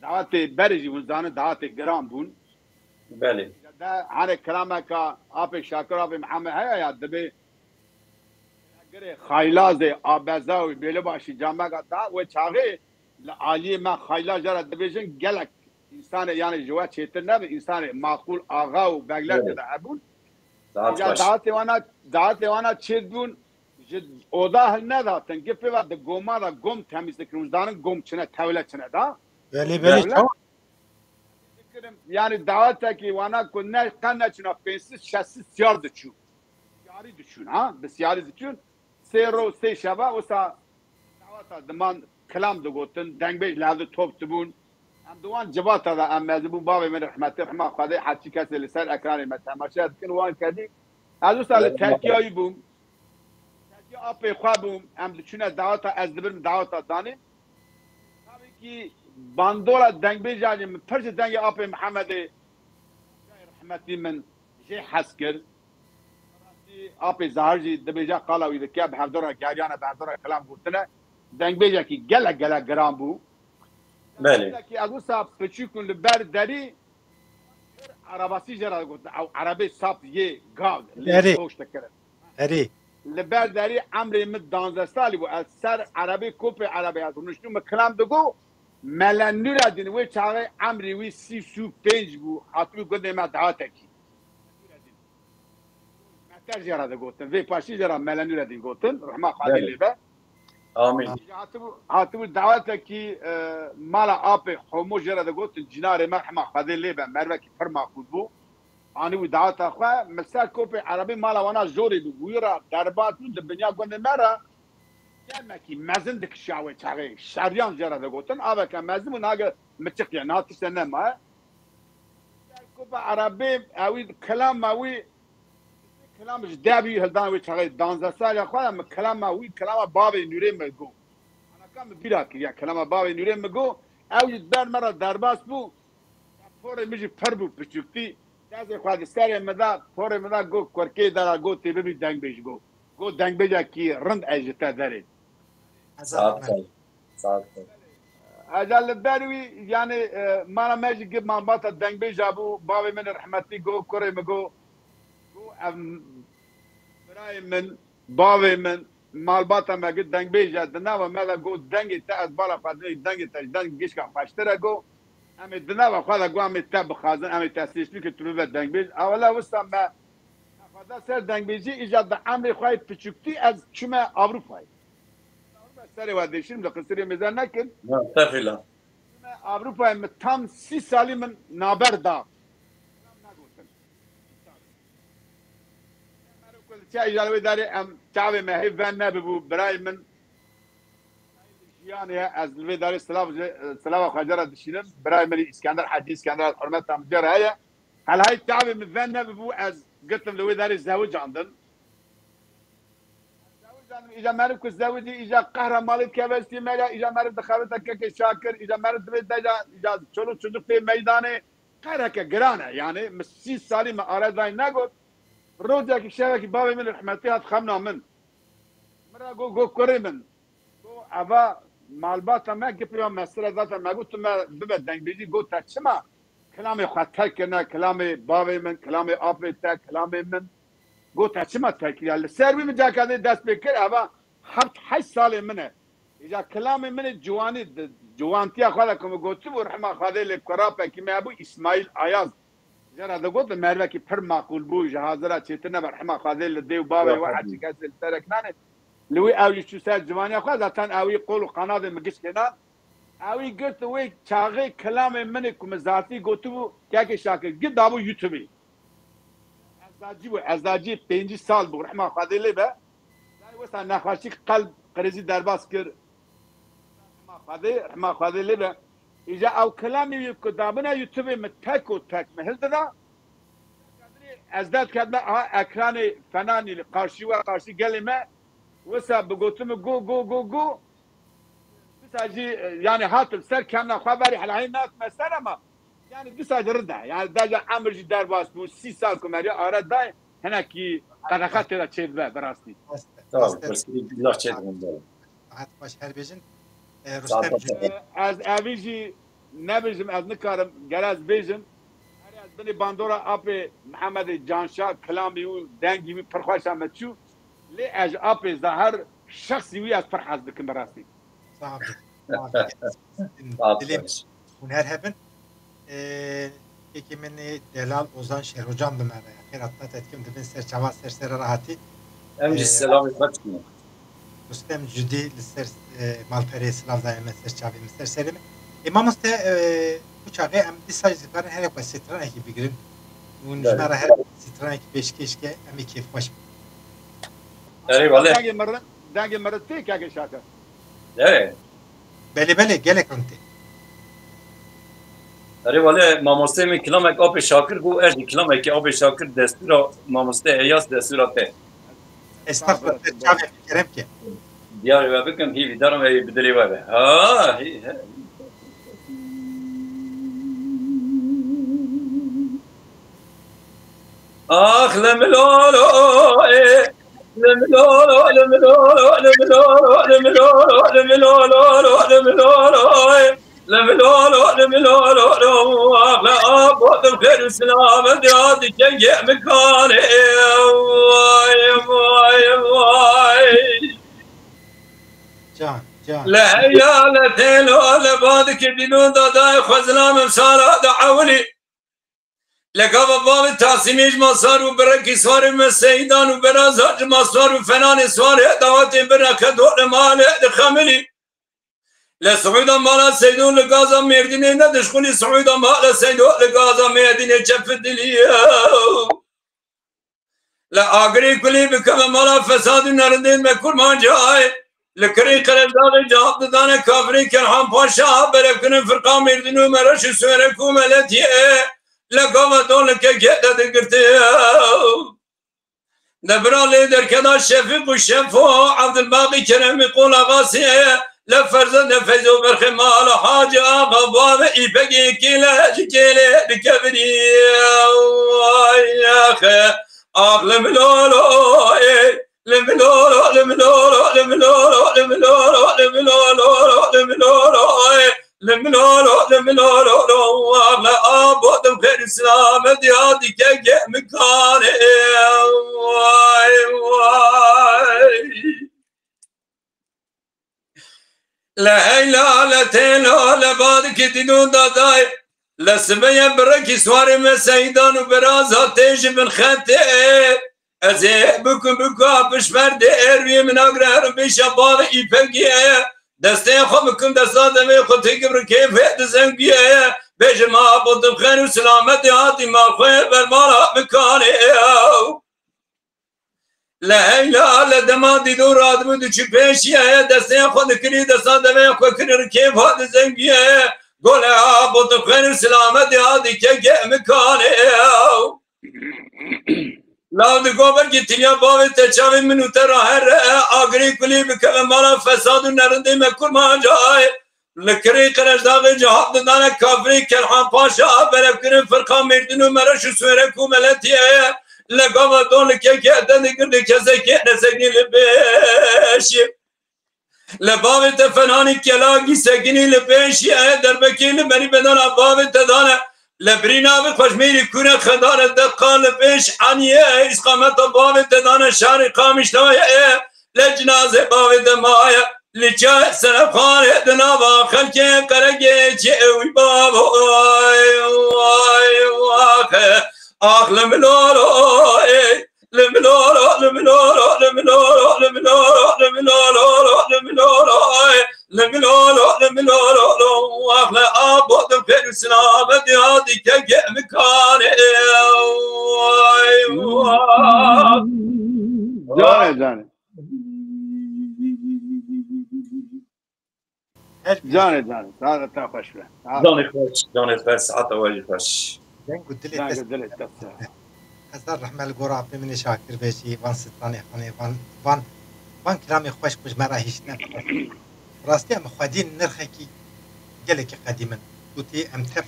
دعوت برجی وزدان دعوت گرام بون بله ده هر کلامه که آپ شاکر آپ محمد هيا یا دبی خایلاز آبزا و بیل باشی جامعه دا و چاغه عالی ما خایلاز جرا دبیجن گلک انسان yani جوات چیتر نه انسان معقول آقا و بغلر ده ابون یا دعات وانا چیدون oda ne zaten gibi var da goma da gom temizlik uzdanın gom çene tevlet çene da Beli yani davata ki wana kunna kanna çına pensiz şahsi siyar düşün siyari düşün ha siyari düşün سيرو سي شبا وسا دعوات دمان كلام دو قوتن دنگبيج لازم توب تبون ام دوان جبات هذا ام مازبون بابي من رحمته رحمه خدي حتى كاس لسان اكراني متى مشاهد كن وان كدي هذا سال تركيا يبوم تركيا ابي خوابوم ام دچنا دعوات از دبر دعوات داني tabii ki bandola dengbeج يعني فرج دنگ ابي محمد رحمتي من جي حسكر ابي زهرجي دبيجا قالوا اذا كاب حضرها كاجانا بحضرها كلام قلت له دنگ بيجا كي جلا جرام بو بله كي اقول صاحب بتشوفون البار داري عرباسي جرا قلت او عربي صاف يه قال داري. خوش تكرر هري البار داري عمري من 12 سالي والسر عربي كوبي عربي هذا نشنو من كلام دغو ملانورا دين وي تشاغي عمري وي سي سو بينج بو حطوا قدام ما دعاتك محتاج جرا دغوتن في باشي جرا ملانورا دين قلتن رحمه خالي لبا آمین هاتو دعوتك كي مالا ابي حمو جرا دغوتن جناري مرحمه خالي لبا مروكي فرما خذبو أنا ودعوت أخوة مسار كوبي عربي مالا وانا زوري بويرا دربات دبنيا قلنا مرة كي مازن دك الشعوي تاعي شاريان جرا دغوتن ابا كان مازن وناقه متق يعني هات سنه ما كوبي عربي اوي كلام اوي كلام جدابي هدان تاعي دانزا سال اخوة كلام اوي كلام بابي نوري مغو انا كان بيراك يا كلام بابي نوري مغو او يدبر مرة درباس بو فور ميجي فربو بچوكتي تازه خواهد سر مدا فور مدا گو کرکی دارا گو تیبه بی دنگ بیش گو دنگ بیجا کی رند اجتا داره ساعت اجال بروی یعنی مانا ماجی گب ما باتا دنگ بیجا بو باوی من رحمتی گو کره مگو برای من باوی من مال باتا مگد دنگ بیجا دناو مدا گو دنگ تا از بالا فادنی دنگ تا دنگ گیش کا پاشتره گو امی دناو خواهد گو امی تب خازن امی تاسیش بی که تلوه دنگ بیج اولا وستم با خواهد سر دنگ بیجی ایجاد دا عمری خواهی پچکتی از چومه آوروپایی سری وادیشیم دا قصری میزن نکن تفیلا آوروپایی tam 30 سالی من نابر دا چه ایجالوی داری ام چاوی مهی ون نببو برای من يعني از الوي داري سلاوة خجرة دشيلم براي مني اسكندر حدي اسكندر حرمت تمجر هيا هل هاي التعب من ذنب ببو از قلت الوي داري الزوج عندن اجا مالك الزوجي اجا قهر مالك كبستي مالا اجا مالك دخلتك كي شاكر اجا مالك دبيت اجا شلو تشدق في ميداني قهرك جرانه يعني مسي سالي ما اراد هاي نقول رودك الشبكه بابي من رحمتها تخمنا من مرة جو كريمن اوا مالبات ما قبل مسألة ذات ما قلت ما ببدأ بيجي قلت شما كلامي خاطرك أنا كلامي بابي من كلامي أبي تا كلامي من قلت شما تاكل السربي من جاك هذا دست بكر أبا حبت حي سالي منه إذا كلامي من الجواني جوانتي أخذكم قلت ورحمة خذي لكرابة كما أبو إسماعيل عياز جرا هذا قلت مالبا كي بر معقول بو جهازرا تشتنا برحمة خذي لديو بابي واحد شكاس تركنانه لوي اوي شو سال زماني اخو ذاتن اوي قول قناه مقش كنا اوي قلت وي شاغي كلام منك مزاتي قلتو كاكي شاكر قد ابو يوتيوبي ازاجي 5 سال بو رحمه خدي لي با يعني وسا نخاشي قلب قريزي درباس كر رحمه خدي لي با اجا او كلامي كتابنا يوتيوبي متاكو تاك مهلدنا ازداد كدنا اكراني فناني قارشي وقارشي كلمه وسا بقولتم جو بس اجي يعني هاتل سر كان خبري على عين ناس مثلا ما يعني بس اجي ردها يعني داجا عمر جي دار باس بو 6 سال كماري اراد داي هنا كي قدخات لا تشيد براستي tamam bir çet bunlar هات باش هربيجن رستم از اويجي نبيجم از نكارم جراز بيجم از بني باندورا ابي محمد جانشاه كلامي ودانجي فرخواشا متشو لي اج ابي ظهر شخصي ويا فرح حظك براسي صعب Saat هنر هبن ki من دلال Ozan Şer hocam da merhaba. Kıratma tetkim de ben serçava sersere rahati. emci selam etmek. Rüstem Cüdi ser malperi sınav daimi serçavi serserimi. İmam usta bu çağı em bir sayı zifaren her yapı sitran ekibi girin. Bunun jmara her sitran ekibi beşkeşke em keyif baş. Eyvallah. داقي مرتين كاكي شاكر Evet. Beli gelek anti. Eyvallah mamoste mi kilamek abi şakir bu erdi kilamek ki abi şakir destura mamoste eyas destura te. Estağfurullah serçavi kerem ki. Diyar ve bakın hi vidaram ve bidri var. Ha hi. آخ لملولو لملولو لملولو لملولو لملولو لملولو لملولو لملولو آخ لا أبوت الخير والسلام ديادي جنجي مكاني واي واي واي جان جان لا هيا لا تيلو لا بادك بدون داي خزنا مسارة دعولي لقب باب التعصيميج مصار وبركي سوار مسيدان وبرازاج مصار وفنان سوار دعوات بركة دور مال خملي لسعودا مالا سيدون لقازا ميردين ندشخوني سعودا مالا سيدون لقازا ميردين جف الدليا لا أقري كلي بكم مالا فساد نردين مكل ما جاي لكري قرد داغي جاب دانا كافري كرحان باشا بركن فرقا ميردين ومرش سوركو ملتي لقوة دولك جهدة دقرتي نبرا ليدر كدا شفيق وشفو عبد الباقي كرم يقول غاسي لفرز نفذوا برخمال حاج آغا باب إيبقي كيلا جكيلي لكبري يا أخي آغ لملولو لملولو لملولو لملولو لملولو لملولو لملولو لملولو لا أبوت بخير السلام ديادي كي مكاني واي واي لا إله لا تيلو لا بادك تدون داداي لا سمية بركي سواري مسيدان وبرازها تيجي من خطي أزي بكم بشمر دي إروي من أقرار بشباب إيفاقية دستي خمكم دستا دمي خطي قبر كيف دزنقية بيج ما أبوت بخير وسلامة هاتي ما خير بالمالا مكاني لا إله لا دمادي دور آدم دو بيشية دستي خود كري دستا دمي خو كرر كيف هاد زنقية قول أبوت بخير وسلامة هاتي كي مكاني لا دقوبر جتنيا باوي تشاوي منو ترى هر آگري كلي بكم مالا فساد نرندي مكر ما جاي لكري قرش داغي جهاد دانا كافري كرحان باشا برفكرن فرقا مردنو مرش سوركو ملتي لقوة دون كي أدن قرد كزكي نسقني لبيش لباوي تفناني كلاقي سقني لبيش دربكي لمري بدانا باوي تدانا لبرینا به خوشمیری کنه خدار دقال پیش عنیه اسقامت باوی ددان شهر قامش نویه لجنازه باوی دمایه لجای سرفخانه دنابا خلکه قرگه چه اوی بابا وای واخه آخ لملولو لملولو لملولو لملولو لملولو لملولو لملولو لملولو أخلى أبوت بخير سلامة هادي كي مكاني جاني جاني هذا تاخش به جاني خوش ساعات أولي خوش قلت لي هزار رحمة القرى من شاكر بيشي وان ستاني خاني وان كلامي خوش مرا هيش نفس راستي ام خادين نرخكي قالك قديما قلتي ام تف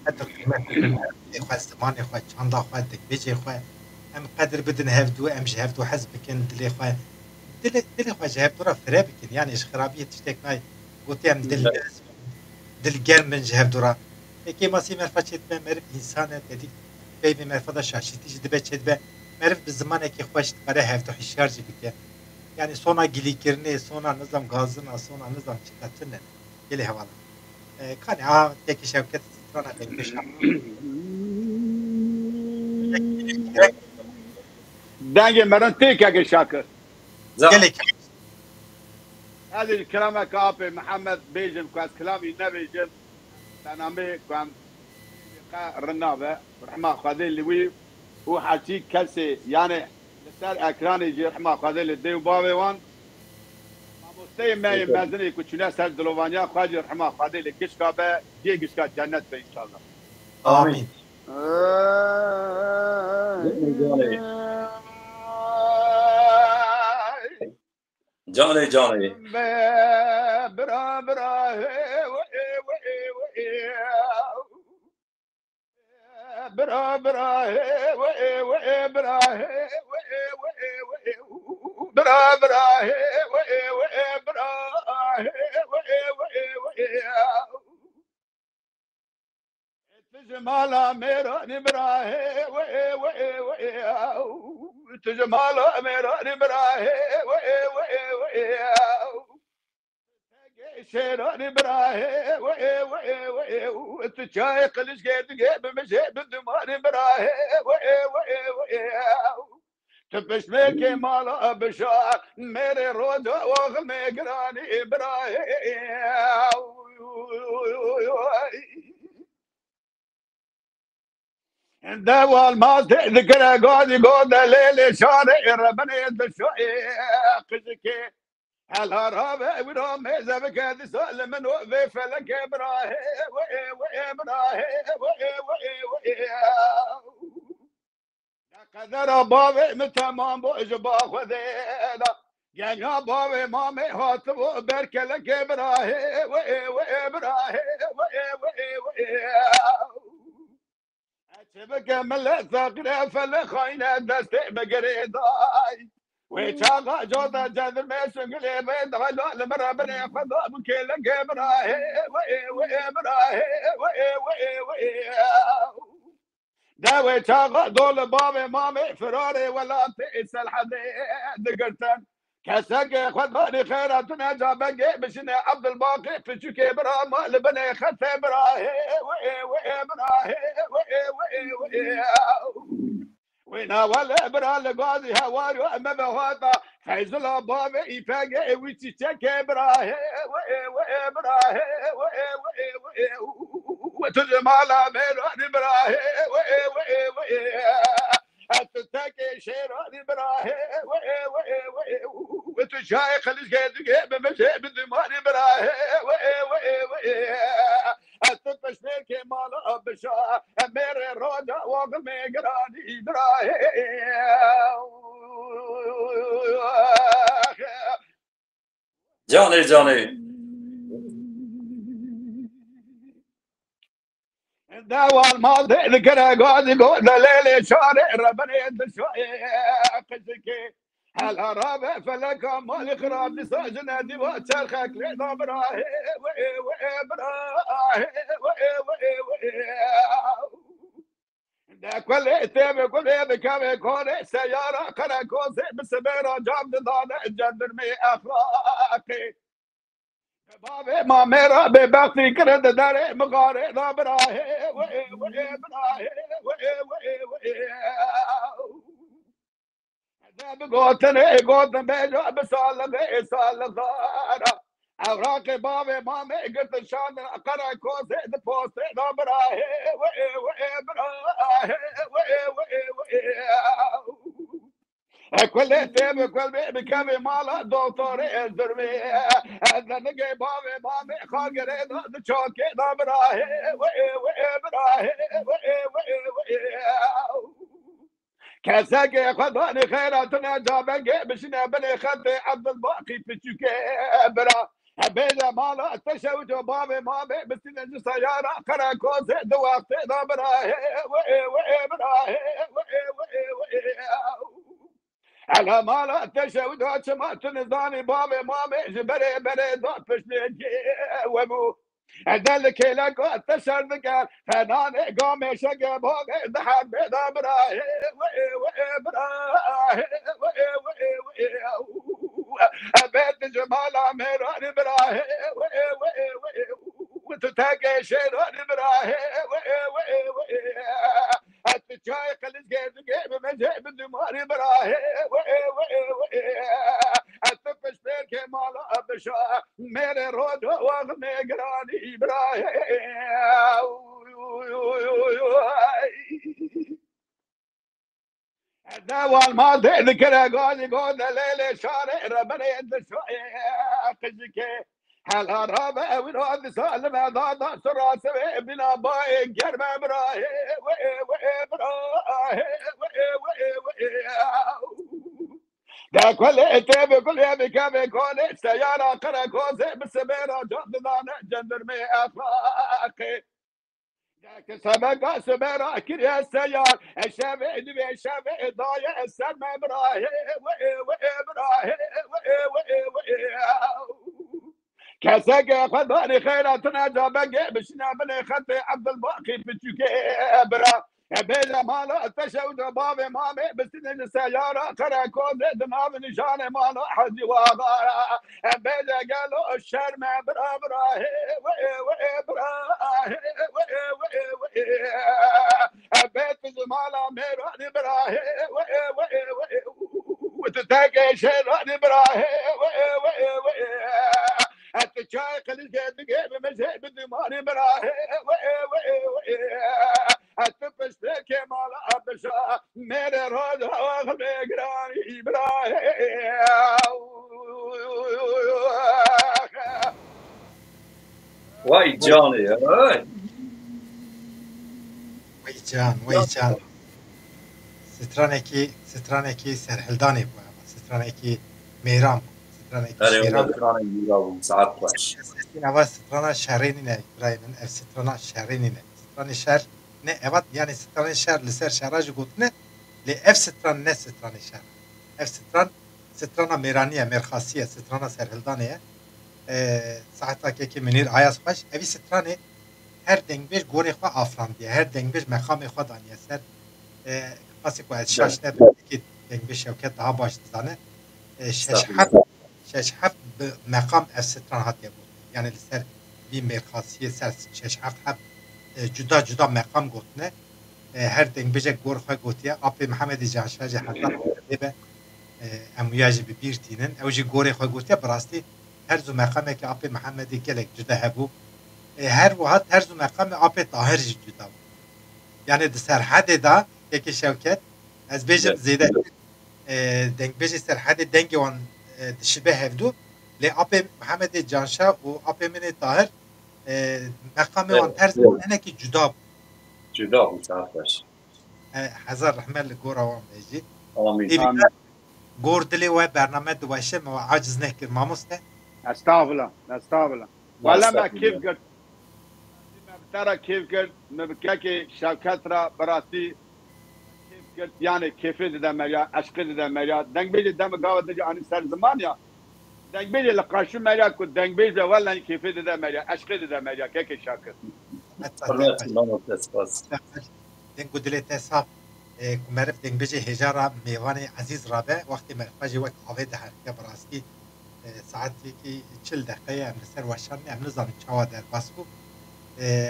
قدر قيمة اخوة الزمان اخوة چاندا اخوة دك بيجي اخوة ام قدر بدن هفدو ام جهفدو حزبكن دل اخوة دل اخوة جهفدو را فرابكن يعني اش خرابية تشتك ماي قلتي ام دل قل من جهفدو را اكي ماسي مرفا چيت به مرف انسانه ديك بيبي مرفا دا شاشتي جد به چيت به مرف بالزمان اكي خوش تقره هفدو حشار جي بكي يعني صونا جليكرني صونا نظام غازنا صونا نظام شكاتنا يلي هوالا كان ها تيكي شوكت سترانا تيكي دانجي مرن تيكا شاكر يلي هذه الكلام كابي محمد بيجن كواس كلامي نبيجن انا مي كان رنابه رحمه خذي اللي وي هو حكي كلسي يعني سر اکرانی جی رحمه خواهد لیدی باوی وان ماموسته می مزنی کچونه سر دلوانیا خواهد رحمه خواهد لیکش که به دیگش که جنت به انشالله آمین جاني برا برا برا وي برا برا برا وي برا تجمالا ميرا نبرا وي تجمالا ميرا نبرا وي شيراني براه وي تشاي قلش قيد قيب مشي بالدمار براه وي تبش ميكي مالا بشاق ميري رود واغ ميقراني براه دوا الماس ذكر قاضي قود ليلي شارع ربني الشوي قزكي هلا رابع ورام زبك هذه سؤال من وقف فلك براه وي براه وي قدر بابي متمام بوجبا خذينا يا بابي مامي هاتبو برك لك براه وي براه وي اشبك مل ثقرة فلخاينة دستي بقريداي ويشاغا جودا جذر ميسنقلي بيد غلو لمرا بني خذو بكيل قبراه وي براه وي داوي شاغا دول بابي مامي فراري ولا تيسل حديد قرتن كسك خذوني خيراتنا جابقي بشني عبد الباقي في شكي برا مال بني خث براه وي براه وي وينا ولا برا لقاضي هواري وما بهاتا فايز البابي يفاقي ويتشكي براه وي براه وي وتجمالا ميراني براه وي التاكي شيراني براه وي وتشاي خليش قيد بمشي بالدماني براه وي التفش فيك مالا بشا ميري رودا وقمي قراني براه جاني دوا الماضي ذكر قاضي قول ليلي شارع ربني الشوي قزكي هلا رابع فلك مال خراب لساجنا ديوات شرخك لذا براه وي براه وي دا كل تيبي كل بكامي كوني سيارة قرا كوزي بسبيرا جام دانا جندر مي اخلاقي بابي ما ميرا ببختي كرد داري مغاري ذا براه وي براه وي قوتن بيجو بسال ضارة اوراقي بابي مامي قلت شان قرا كوزي دبوستي ذا براه وي براه وي كل تيبي كل بيبي كمي مالا دكتوري الدرمي هذا نقي بابي مامي خاقري ذا شوكي ذا براه وي براه وي كساقي خذوني خيراتنا جابقي بشنا بني خطي عبد الباقي في شكابرة بيدا مالا تشوت بابي مامي بسنا سيارة قرا كوزي دوقتي ذا براه وي براه وي على مالا تشوت سمعت نظامي بابي مامي جبري بري ضعف شنيجي وابو ذلك لك التسر ذكر فناني قومي شقب هوقي ضحك بيضا براه وي براه وي بيت جمال ميراني براه وي وتتاقي شيراني براه وي التشاي قلش قيب مجيب الدماري براه وي التفش بيركي مالا بشا ميري رود واغمي قراني براه دوا الماضي ذكر قاضي قول ليلي شارع ربني الشوي قزكي هلا رابع ونوض سالم هذا سراسي بنا باي قرمه براه وي براه وي دا كل تيبي كل يبي كابي كوني سيارة قرا كوزي بالسبيرة جد دانا جندر مي اخلاقي دا سبق سبرا كريا السيار الشافع دبي الشافع ضايع السما ابراهيم وابراهيم كسق خذاني خيراتنا جابق بشنا بني خطي عبد الباقي بتجيبرا بلا مالا تشود بابي مامي بسن السيارة كراكون دمام نشان مالا حد واغا بلا قالوا الشرم برا برا بيت زمالا ميراني برا وتتاقى شيراني برا التشاي خليج دقيب مزهب الدماني برا التفش فيك مالا بشا ميري رود واغل بقراني برا Vay canı ya. Vay can. Straneki serhildani bu ama. Straneki meyram. Straneki Arayımda strana yiyavum saat baş. Ava strana şerrinine İbrahim'in ev strana şerrinine. Strana şer ne evet yani strana şer liser şerajı gotne li ev stran ne strana şer. Ev strana meyraniye merkhasiye strana serhildaniye. Saataki ki menir ayas baş evi strana her dengbej gore xwa afran diye her dengbej mekam xwa daniye ser pasi ko el şaş ne ki dengbej şevket daha baş zane şeşhaf mekam ev stran hatiye bu yani ser bir merkhasiye ser şeşhaf hep cuda mekam gotne her dengbej gore xwa gotiye apı Muhammed Canşah hatta be امویاج ببیرتینن اوجی گوری خو گوته براستی هر زو مقامه که اپ محمدی گلک جدا هبو هر وقت هر زو مقام اپ طاهر جدا yani د سرحد دا یکی شوکت از بیجم زیده دنگ بیجی سرحد دنگ وان شبه هفدو لی اپ محمد جانشاه و اپ من طاهر مقام وان ترز هنه کی جدا بود ساعت باش هزار رحمه لگورا وان بیجی آمین گوردلی و برنامه دوشه ما عاجز نکر ماموسته استغفر الله ولا ما كيف قلت ترى كيف قلت مبكاكي شوكت را براسي كيف قلت يعني كيف ده مريا عشق ده مريا دنگ بيجي دم قاوة نجي عن سر زمان يا دنگ بيجي لقاشو مريا كنت دنگ بيجي ولا كيف ده مريا عشق ده مريا كيكي شاكر دنگ گودلی تصاب مرف دنگ بيجي هجارة ميواني عزيز رابع وقت مرفاجي وقت عوض حركة براسي ساعتی که 40 دقیقه ام سر وشان ام نظام چاوا در باسکو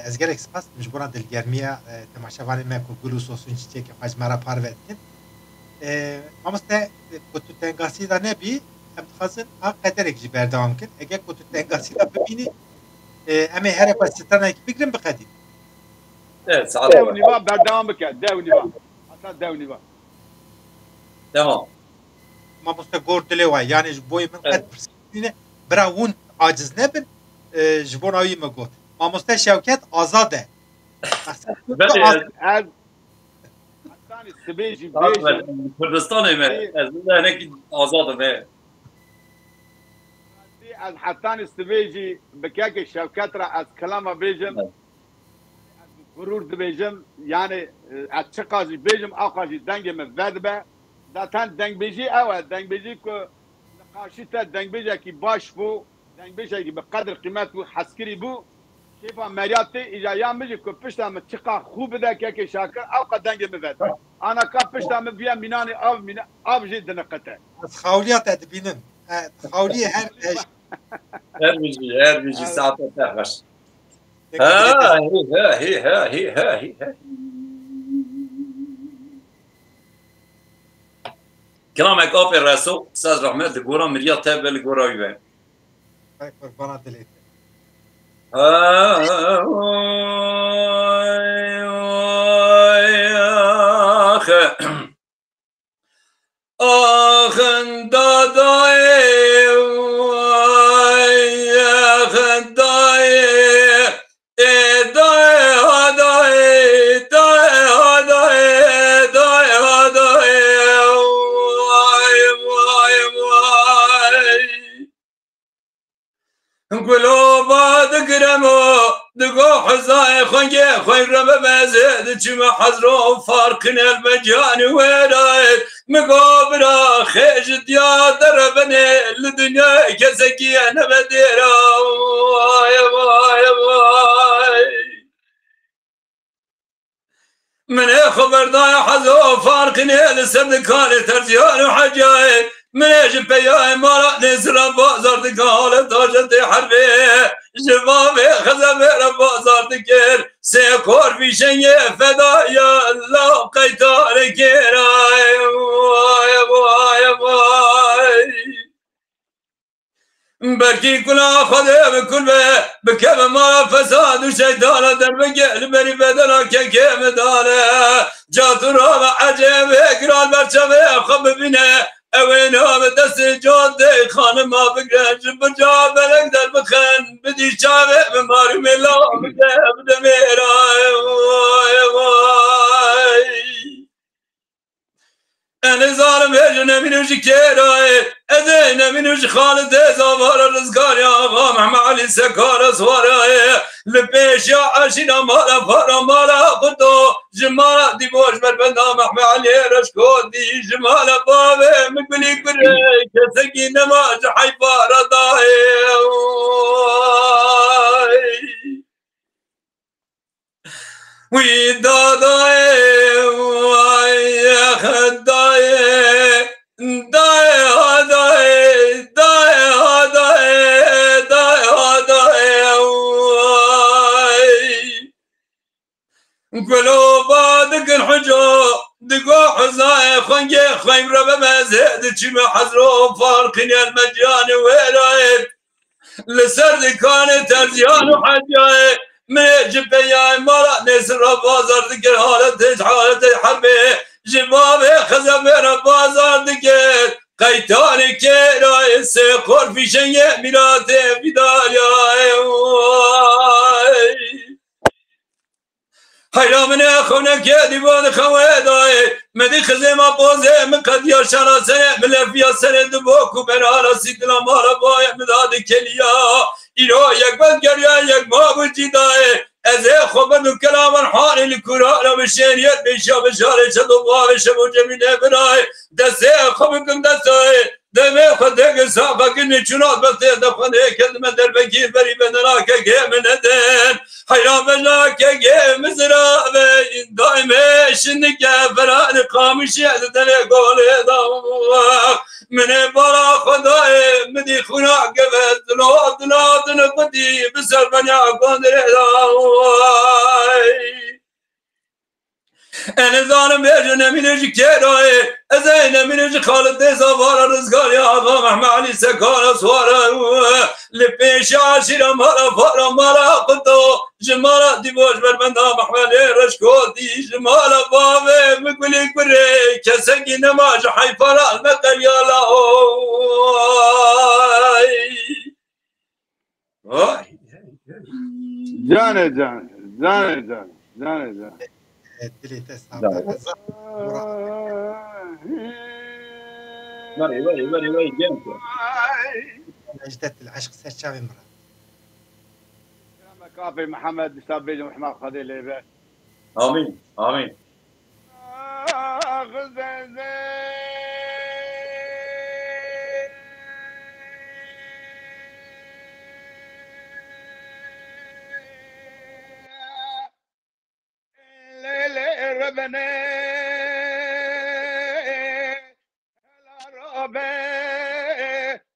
از گرک سپاس مجبورا دلگرمیه تماشاوانی ما کو گلو سوسون چیچه که خواهج مرا پار وردکن مامسته کتو تنگاسی دا نبی ام تخازن قدرک جی بردوام کن اگر کتو تنگاسی دا ببینی امی هر پاس ستانا ایک بگرم بقدیم داوني با بردوام بکن داوني با حتی داوني با tamam مامسته گوردلی وای یعنی بوی من قد پرسیدینه براون عاجز نبن جبوناوی مگوت مامسته شوکت آزاده از حتانی سبیجی کردستانه من از هناك آزاده از حتانی سبیجی بکاکی شوکت را از کلام بیجم غرور دبیجم یعنی از چه قاضی بیجم آقاجی دنگم ودبه zaten dengbeci evet dengbeci ki karşıta dengbeci ki baş bu dengbeci ki بقدر قيمت bu حسكري bu كيف مرياتي اذا يامج كو پشتا من تقا خوب ده كي شاكر او قد دنگ مفد انا كا پشتا من بيا ميناني او من اب جد نقته خاوليات ادبينن خاولي her biji saate تخش ها كلامك اوبر راسو استاذ رحمت الجورا مريا تابع الجورا يبان قربانه دليت اخ قلوبا دقرمو دقو خبردای خونگی خوی رو بمزد چما حضرو فرقن المجان وراید مقابرا خیش دیا در بنه لدنیا کسکی نبدیرا وای وای وای من خبردای حضرو فرقن لسردکان ترزیان و حجاید من اجب بيا امارات نسرا بازار دقال داشت حربي جواب خزم بازار دكير سيكور في شيء فدايا الله قيتار كيراي واي واي واي بركي كنا خذ بكل بكم ما فساد وشيطان دربك البري بدنا كم داله جاترا عجب اقرال برشمه خب بنا اوینا به دست جاده خانم ما بگرن جب جا بلک در بخن بدی چاوه به ماری ملا بده میرای وای وای این ظالم هجو نمینوشی کرای ازه نمینوشی خالد زوار رزگاری آقا محمد علی سکار سوارای لپیش یا عشینا مالا فارا مالا خودو جمالا دیبوش بربندا محمد علی رشکو دی جمالا بابه مقبلی کره کسکی نماز حیفارا دای وی دادای وای خدای دای دای دای دای دای دای وای گلو بادکن حجو دقو حزای خنگی خیم را بمزد چی محضرو فارقین المجان ویرای لسردکان ترزیان و حجای من جبيا مرا نسر بازار ذكر حالة حربي جباب خزمر بازار ذكر قيتاني كيرا سيقور في شيء ميلاتي بداليا حيرا من اخونا كيدي بان خويداي مدي خزيما بوزي من قد يشانا سنة ملفيا سنة دبوكو برالا سيدنا مارا باي مداد كليا ایرو یک بند گریا یک ما بجیدای از خوبن کلام حال الکرا را بشریت بشا بشاره چه دوباره شب جمیله برای دست خوب کن دستای دم خود که ساقا کنی چونات بسته دفنه کلمه در بگی بری بدنا که گم ندن حیران بنا که گم زرا و دائمه شنگه فران قامشی از دل گوله دام من بالا خدای مدی خونا قبل دلات نقدی بسر بنیا قندر دای ان ظالم بيجن منج كيراي ازين منج خالد زوار رزقار يا آقا محمد علي سكار سوار لبيش عاشر مالا فارا مالا قدو جمالا ديبوش بربندا محمد رشكو دي جمالا بابي مقبلي بري كسكي نماج حيفارا المقل يا لاهوي جاني جاني جاني جاني جاني جاني دليت اسحاق وای جنب نجدة العشق سرشاوي مرة كافي محمد سابيج محمد خدي لي آمین آمین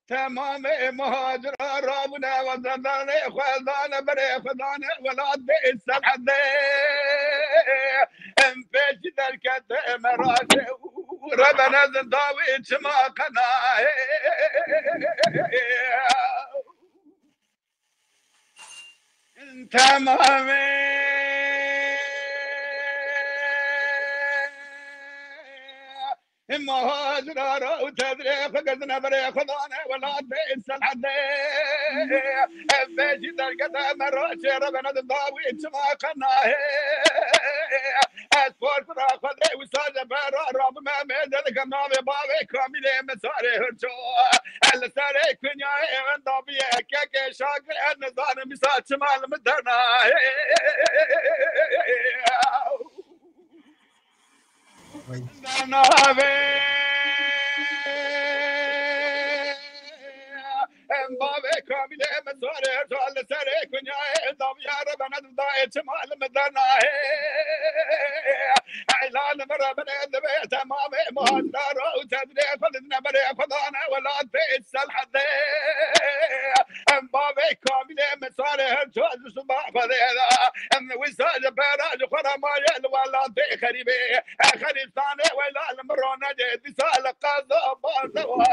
تمام مهاجر رابنا وزدان خزان بري خزان ولاد السبع ام فيش دركت مراش ربنا زنداوي شما قنا تمام مهاجر وتدري فقدنا بري خذانه ولا بئس الحدي بيجي درقة مراش ربنا تضاوي ما قناه اسفار کرا خدا وساج برا رب ما مدل کنام باوی کامل مساره هرچو الساره کنیا اندابی که شاگر نزان مساج مال مدرنا بابا كامل مسار جال سره کنیا دام یار بند دای چمال مدنا اعلان مر بند تمام مهاجر و تدري فدنا بر فضانا ولا تسل حد بابا كامل مسار جال صباح فذا ام وسال براج خرما ولا خريبه خريب ثاني ولا المرونه دي سال قضا بازوا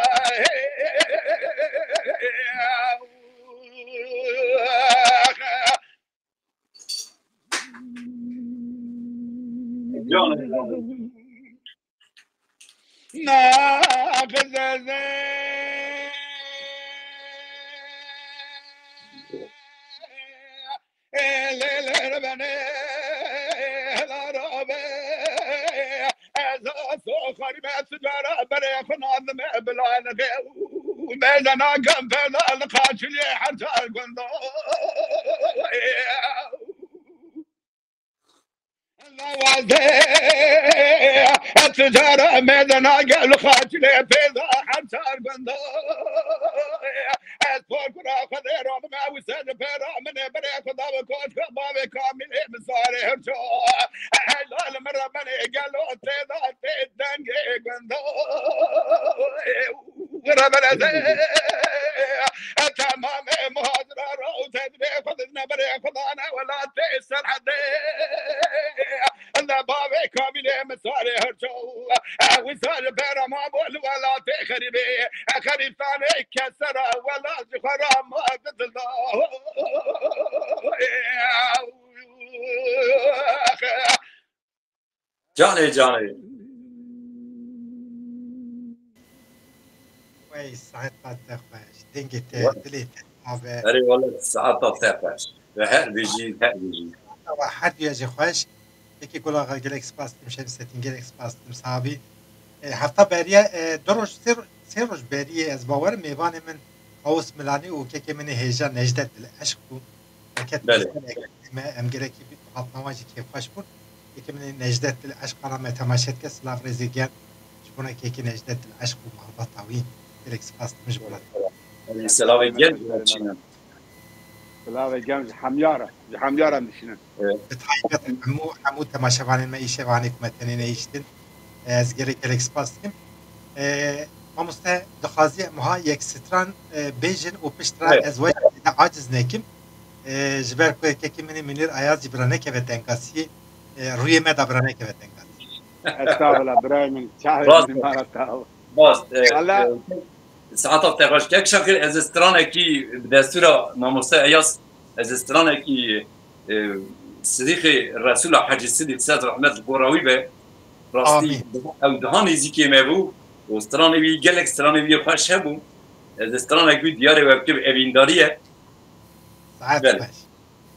ميدانا قم فلا القاتل حتى القندو التجارة ميدانا قال قاتل فيضا حتى القندو اسفور كرا خذيرا ما وسد فيرا من بريق ضاب كوت بابي كامل مساري هرشو حلال مرة بني قالوا تيضا تيدنقي قندو ربنا تمام مهاجر او تدري فضلنا بريق فضانا ولا تيسر حدي بابي كامل مساري هرشو وسال بيرا ما بول ولا تخربي خريب ثاني كسر ولا زخرا ما بدل جاني كويس ساعات تخفاش دينجي دليت اري والله ساعات تخفاش هر بيجي واحد يجي خوش یکی کلا گلکس باستیم شب ستین گلکس باستیم صحابی هفته بریه دروش سه روز بریه از باور میوان من خواست ملانی و که من هیجا نجدت عشق بود کت ام گلکی حط نواجی که خوش بود که من نجدت عشق قرام تماشت که سلاف رزیگان شبونه که نجدت عشق و محبت طویل گلکس باستیم جبرات سلاف گل چینم سلاف جامج حميارة مشينا بتحقيق عمو تماشفان المعيشة وعنك متنين نيشتن از گلکس باستیم ما مسته دخازی مها یک ستران بیجن و پشتران از وجه عاجز نکیم جبر که منیر آیاز برانه که به تنکاسی روی مد برانه که به تنکاسی استغفر برای من شاهد مارتا باز ساعات تقاش که شکل از استرانه کی دستور ما مسته آیاز از استرانه کی صديق الرسول حاج الصديق سيد رحمة البوراوي به راستي او دهاني زيكي مابو وستراني بي جلك ستراني بي خوش هبو ستراني بي دياري وبكب ابينداريه ساعات خوش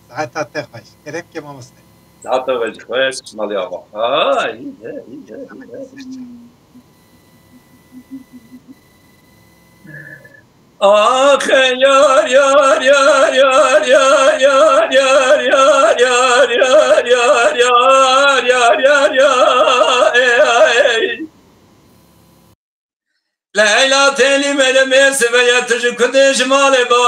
ساعات خوش كريم كما مستني ساعات خوش مالي ابا آخ یار یار یار یار یار یار یار یار یار یار یار یار یار یار لیلا تلی ملمه سویت کدش مال با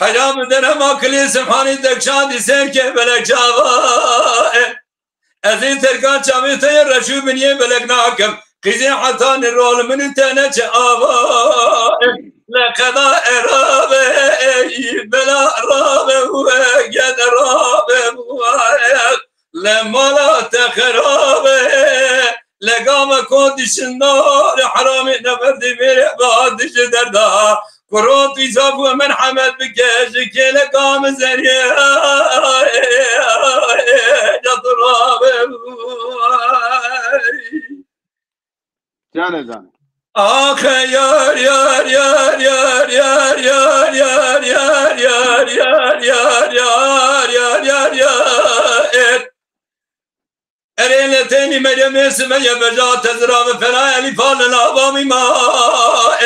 حرام درم آکلی سمحانی دکشان سر که بلک جاوا از این ترکان چامی تیر رشو بنیه بلک ناکم قزي عطان الرول من تنج آبا لقضاء رابي بلا رابي وقد رابي لما لا تخرابي لقام كودش النار حرامي نفردي بيري بعدش دردا كروت يصابوا من حمد بكاش كي لقام زريا جطرابي جان آخ یار یار یار یار یار یار یار یار یار یار یار یار یار یار یار تلی میره میسمه یه بجا تزرام فنای فال نابامی ما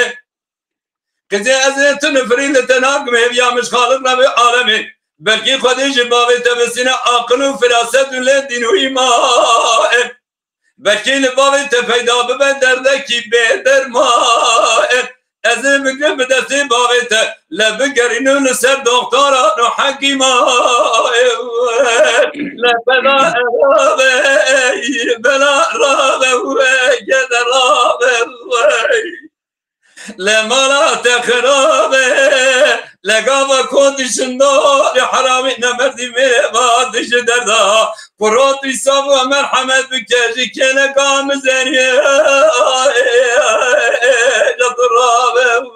کسی از تن فریل تناک مهویا مش خالق نبی عالمی بلکه خودش باوی تبسین عقل و فراست و دین و ایمان بلکه لباوی تفیدا ببن دردکی بیدر ما از مگرم بدستی باوی ت لبگرینو لسر دکتارا نو حکیما لبلا رابه بلا رابه گدر رابه لمالا تخرابه لقاما كوندشنو لحرامي نمردي ما دش دردا قروتي صبو مرحمت بكاجي كان قام زانية لطرابه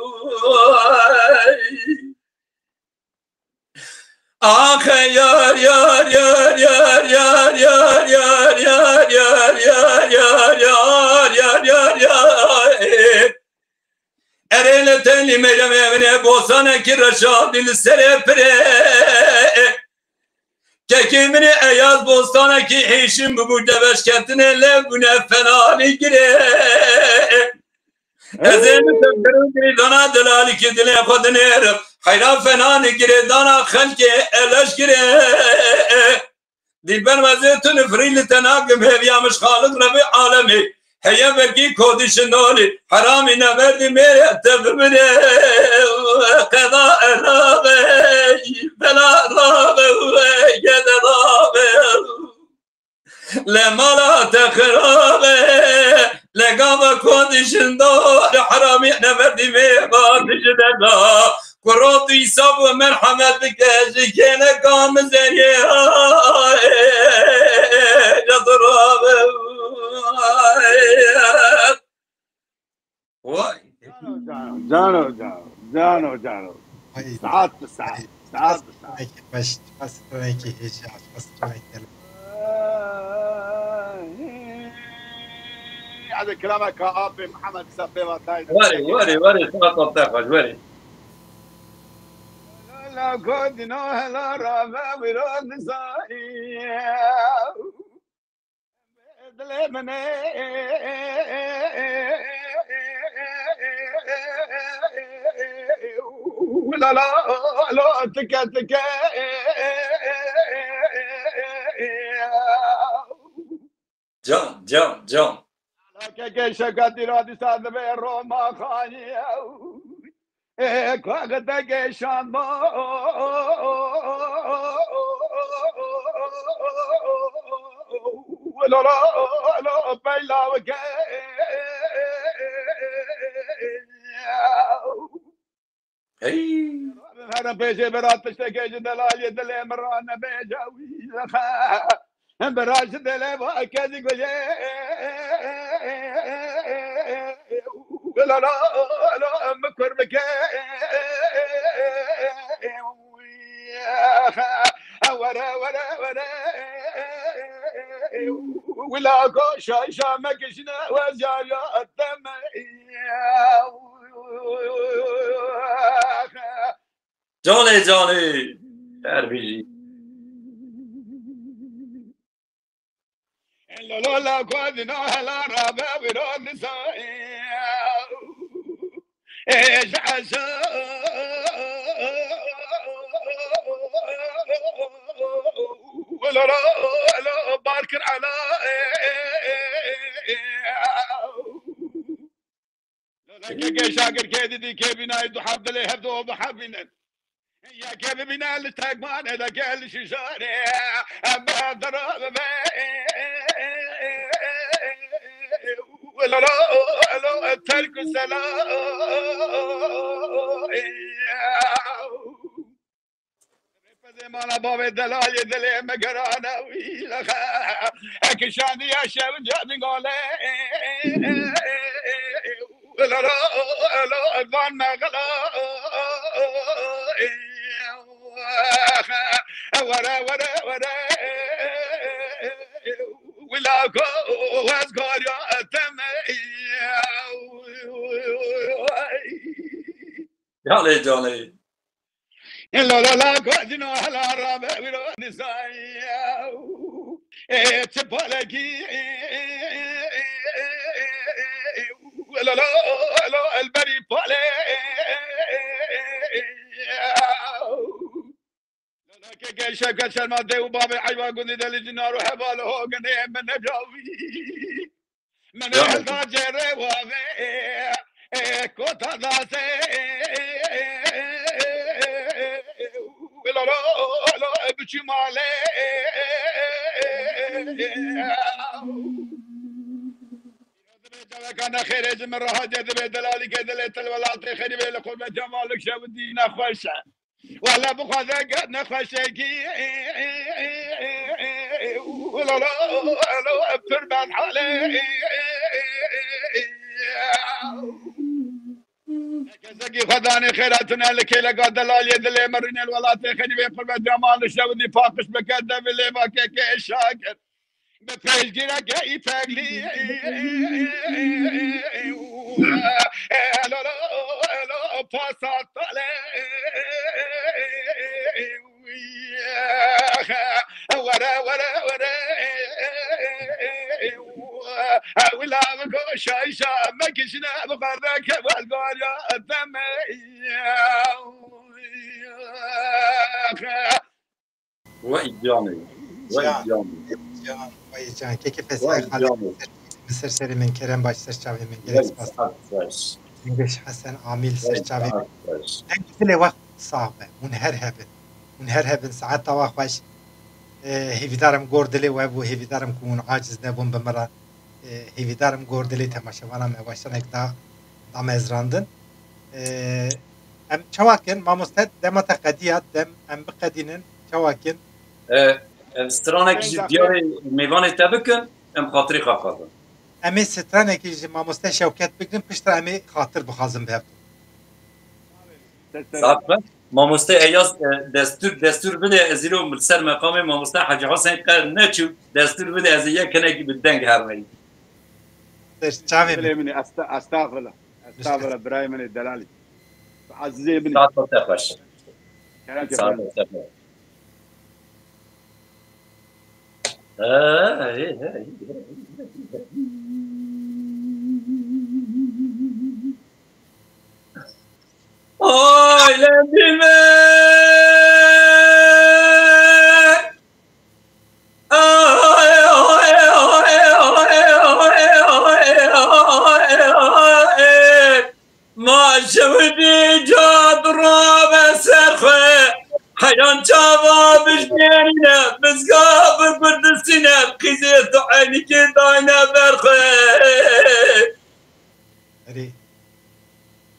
آخ یار یار یار یار یار یار یار یار یار یار یار یار یار یار Ereğle tenli meyrem evine bozana ki reşad dil sere pire Kekimini eyaz bostana ki eşim bu deveş kentine levgüne fenali gire Ezeli tebkırın gire dana delali ki dile kodun erim Hayran fenali gire dana halke eleş gire Dilber vezetini frili tenagim hevyamış halık Rabbi alemi Heye belki kodişinoli harami ne verdi mere tebmine Keda erabe bela rabe gede rabe Le mala tekhrabe Le gama kodişindoli harami ne verdi mere badişideda Kurot isab ve merhamet bikeşi kene gam zeriye Yazrabe Vay. جانو ساعات بالساعة ساعات بالساعة باش تفسرني هجاج تفسرني هذا كلامك كأبي محمد سبي وتاي وري سقط تاخذ وري لا كنت نوه لا رابع ورود نسائي دلمني لا لا لا تكا جان كي شكاتي رادي ساد بيروما خاني كواغتا شان ما لا لا لا بيلا وكا أنا بيجي برات تشتكي جدلال يدلي مرانا بيجاوي براش دلي وكذي قجي لا لا لا مكر بكي ورا ولا شايشة مكشنا وزايا الدمي جاني تربیجی لا كودنا هلا رابع ورود نسائي ايش عسى ولا لا باركر على لا شاكر كيدي كيبنا يدو حبد لي هبدو بحبنا يا كيف بنا التاجمان هذا قال شجاري اما ضرب ولا لا الترك سلام زي ما انا بابي دلال يدلي مقرانا ويلا اكشاني يا شاب جابي قولي ولا لا الظن غلا ورا ولا كواز كوريا تمي جاني لا كوجنو هلا رابع ورا نساي تبالكي البري بالي كي شكل شرماتي وبابي حيوا قندي دل جنار وحباله قندي من نجاوي من هذا جري وابي كوتا داسي لا بشي مالي كان خير من راه جد دلالي كدلت الولاد خير بين قرب جمالك شودي نخش ولا بخذ قد نخشكي ولا لا فربان حالي كزكي خداني خيراتنا لك لقى دلال يد اللي مرني الولاد خير بين قرب جمالك شودي فاقش بكدب اللي ما كيك شاكر بفيش جيرك يتقلي لا باسات ورا ولا بكو شايشة ما كشنا بقرك والقال يا الدمي وإيجاني وای جان که پسر خاله مصر سری من کرم باش سر چاوی من گرس باس میگش حسن عامل سر چاوی كل وقت صعبة ونهرهبن ساعات تواخوش هيفي دارم قوردلي وابو هيفي دارم كون عاجز نبون بمرة هيفي دارم قوردلي تماشاوانا مواشتن اكتا دام ازراندن ام چواكن ما مستد دمتا قديات دم ام بقدينن چواكن سترانك دياري ميوان تبكن ام خاطري خاطر امي سترانك ما مستد شوكت بكن پشتر امي خاطر بخازم بهب صعب ما مستد اياس دستور بده ازيرو بالسر مقامي ما مستد حاج حسين قال نچو دستور بده ازيه كنك بالدنگ هرمي مني استغفر براي من الدلالي عزيزي ابني ساعات تخش ساعات Ay lendime ما شودي جادرا بسرخه حيان چاوا بجنينه بزقاب بردسينه قيزيت عينك داينه برخه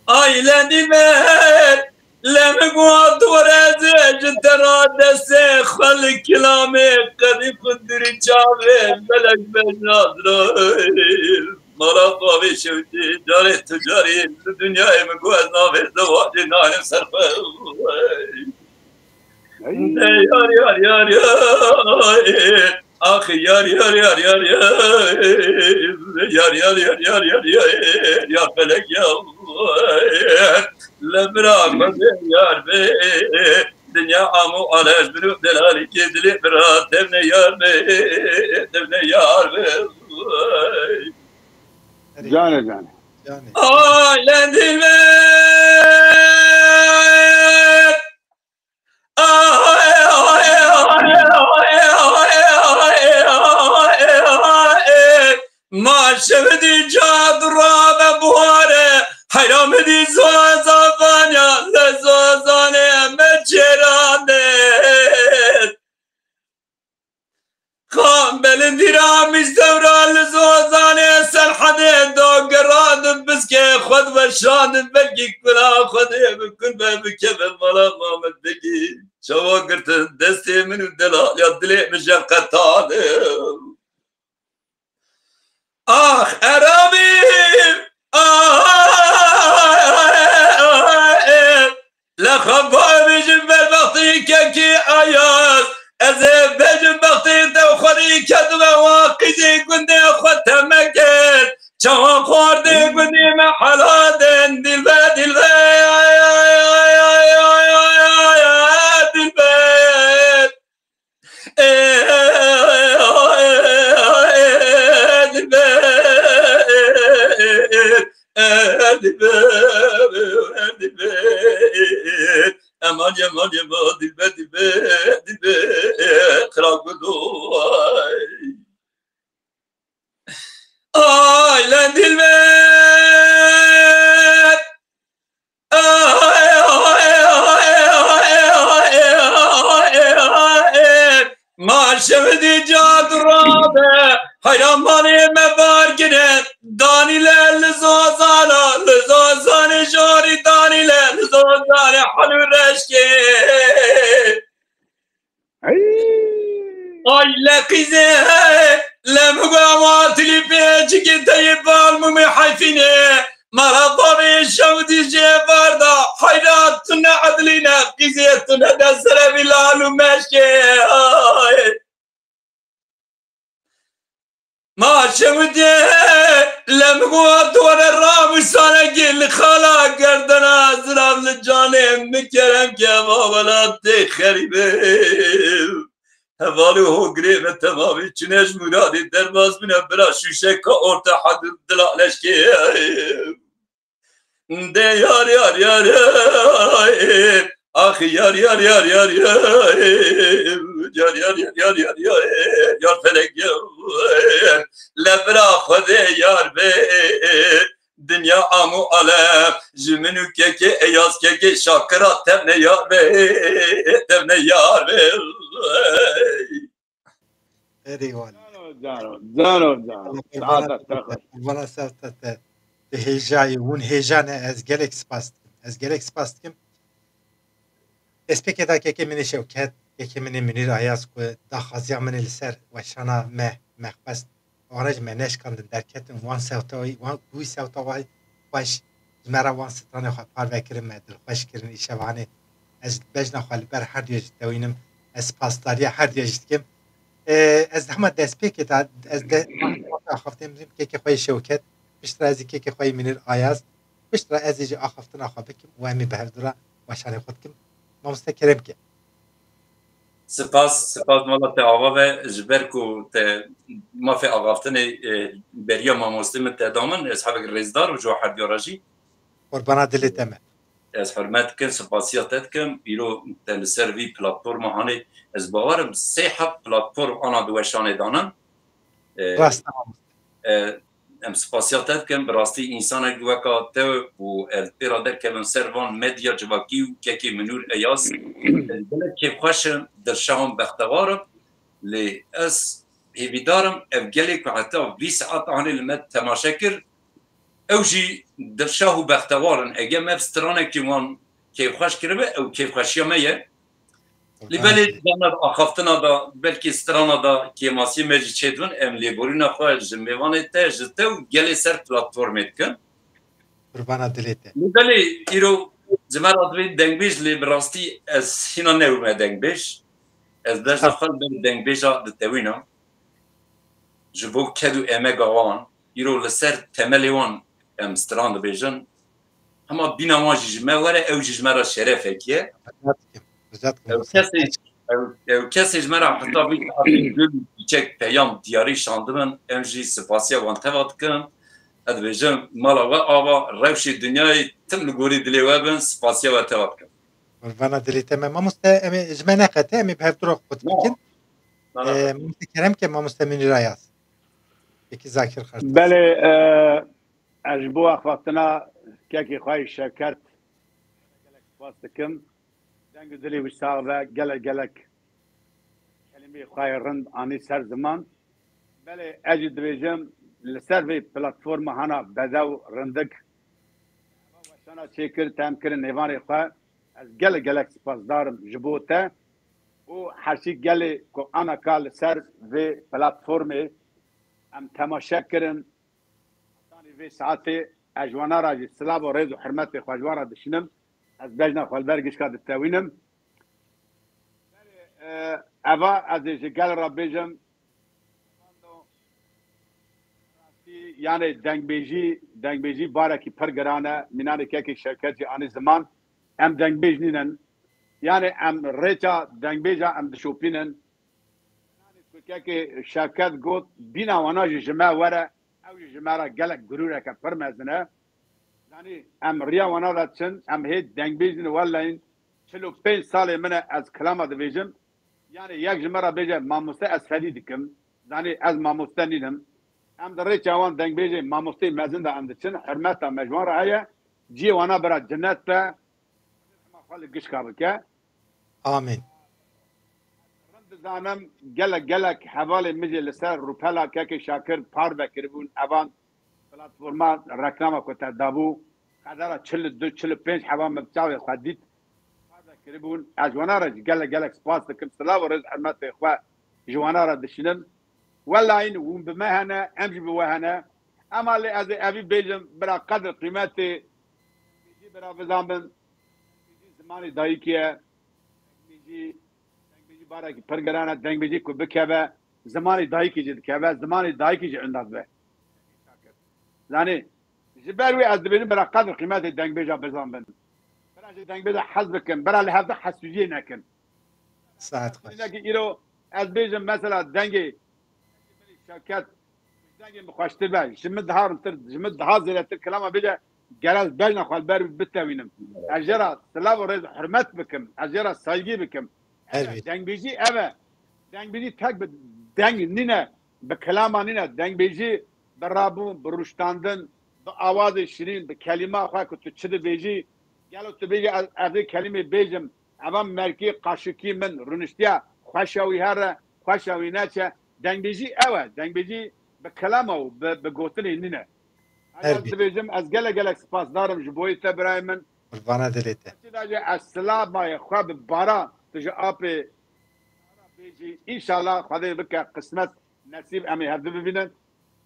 آیلندی مهر لمگوات ورزه جترا دسته خل کلامه قدی خودری چاوه بلک بجناد را مالا قاوی شودی جاری تجاری دنیای مگو از ناوه زواجی نایم سرفه یار یار یار یار آخ یار یار یار یار یار یار یار یار یار یار یار فلک یار لبرا مزه یار به دنیا آمو آلش برو دلالی که دلی برا دمne یار به دمne یار به جانه آی لندی به ما شودی جاد را به بواره حیرام دی زوزانیا لزوزانه مچرانه خام بلندی را میزدورا لزوزانه سرحده دوگراد بسکه خود و شاد بگی کلا خوده بکن بکه به مالا مامد بگی شوا گرتن دستی منو دلال یا دلی مشقتانه آخ عربی لخبا بجم بالبخطي كي آياس أزي بجم بخطي توخري كدوة واقزي قندي أخوة مكان شوان خوردي قندي محلات دلبا ما شمدی جاد رابه حیران مانی مبارگنه دانی لزوزانا جاری دانی لزوزان حلو رشکه آی لقیزه لمگو ماتلی پیچ که تیبال ممی حیفینه مرحبا به شودی جباردا حیراتون عدلینا قیزیتون دسر بلالو مشکه ما شودی لمگو دور رام سانگی خالا گردنا زرام لجانه مکرم که بابلات خریبه هوالو هو گریب تمامی چنش مرادی درباز بنا برا شوشه که ارتا حد دلالش که ده یار یار یار آخی یار یار یار یار یار یار یار یار یار یار یار فلک یار لبرا خود یار به دنیا آمو علم جمنو که ایاز که شاکرات تبنه یار به تبنه یار به خیلی والی زانو والا سفت به هیجای اون هیجان از گلک سپاس کم اسپیک دا که منی شوکت که منی منیر آیاز که دا خازیا منی لسر و شانا مخبست آنج منش کندن در کتن وان سوتایی وان دوی سوتایی باش مرا وان ستانه خواه پار وکرم دل خوش کرن ایشه وانه از بجنا خواهی بر هر دیوشت دوینم از پاسداری هر دیوشت کم از همه دسپیک دا از آخفتیم که خواهی شوکت بشتر ازی که خواهی منیر آیاز بشتر ازی جا آخفتن آخواه بکم و همی بهردورا و شانه خود کم ما مستکرم که سپاس مالا ته آوا و جبرکو ته ما في آغافتن بریا ما مسلم ته دامن از حبک رزدار و جو حبیاراجی قربانا دلیتمه از حرمت کن سپاسیاتت کن بیرو ته لسر وی پلاتفورم هانه از باورم سه حب پلاتفورم آنا دوشانه دانن راست ام سپاسیاتت کن براستی انسان گوکا ته و الپیرا در کلن سروان مدیا جواکی که منور ایاز که خوشم در شام بختوارم لی از هیویدارم افگلی که حتی 20 ساعت آنی لمد تماشاکر اوجی در شاه و بختوارن اگه مفسترانه که من که خوش کرده او که خوشی میه لی بلی داند آخفتنا دا بلکی استرانا دا که ماسی مجی چیدون ام لی بورینا خواه جمیوانه تا جته و گلی سر پلاتفورمیت کن قربانا دلیته لی بلی ایرو زمان آدمی دنگبیش لی براستی از هینا نرومه دنگبیش از داشت داخل بین دنگبیش ها دتوینم جبو کدو امه گوان ایرو لسر تملی وان ام ستران بیجن اما بینا ما جیجمه وره او جیجمه را شرفه کیه او کسی جمره حتی بیت چک پیام دیاری شاندمن ام جی سپاسیا وان تفاد کن اد بیجن مالا و آوا روشی دنیای تم لگوری دلی وابن سپاسیا و تفاد کن قربانا دلیتمه ما اجمه قطعه می بهردورا خود بکن مستکرم که ما مستمینی رایاز یکی ذاکر خرد بله اجبو اخواتنا که خواهی شرکت فاستکم دنگ دلی وشتاق و گلک کلمه خواهی رند آنی سر زمان بله اجی دبیجم لسر وی پلاتفورم هانا بدو رندک وشانا چیکر تام کرن نیوانی خواه از گلک سپاس دارم جبو تا و هرچی گلی که آنا کال سر وی پلاتفورم ام تماشا کرن وی ساعتی اجوانا راجی سلام و ریز و حرمت خواجوانا دشنم از بجنا خالبرگش که دتاوینم اوا از جگل را بیجم یعنی دنگبیجی باره کی پرگرانه منانه که شرکت آن زمان ام دنگبیج نینن یعنی ام ریچا دنگبیجا ام دشوپینن که شرکت گفت بینا وانا جمعه وره او جمعه گلک گروره که پرمزنه یعنی ام ریا وانا دادشن ام هید دنگبیجن والا این 45 سال من از کلامه دویجم یعنی یک جمعه بیجه ماموسته از فدی دکم یعنی از ماموسته نینم ام در ری چاوان دنگبیجه ماموسته مزن دا ام دچن حرمت تا مجموعه رایه جی وانا برا جنت تا خالق گش کابل که آمین دزانم gelek hevalê mijê li ser rûpela kekê Şakir par vekiribûn evan platforma reklama ku te dabû qedera 42-45 hevan me çavê xwe dît par vekiribûn ez ji wana re gelek spas dikim silav û rêz hurmetê xwe ji wana re dişînim welayîn hûn bi me hene em jî bi we hene ema lê ez ê evî bêjim bira qedir qîmetê jî bira bizanbin zimanê dayîkî ye baraki pergerana dengbeci ku bikeve zamanı dayıkı jid keve zamanı dayıkı jid indaz be yani jiberwi az dibin bera qadr qiymet dengbeja bezan ben bera dengbeja hazbekin bera lehafda hasujiye nekin saat xoş ki iro az bejim mesela dengi şirket dengi mukhaştir be şimdi daha tır şimdi daha zeletir kelama beja gelaz bejna xal ber bitevinim ajra salav rez hürmet bikim ajra saygı bikim dengbeci eve dengbeci tek bir deng nine be kelama nine dengbeci berabu buruştandın be avazı şirin be kelime xwa ku tu çidi beji gelo tu beji evde kelime bejim avam merki qaşiki min runiştiya xwaşawi hara xwaşawi naçe dengbeci eve dengbeci be kelama u be gotini nine az bejim az gelek spas darım ji boy te braymen bana delete السلام يا خواب برا تجي ابي بيجي ان شاء الله خذي بك قسمت نصيب امي هذا ببينن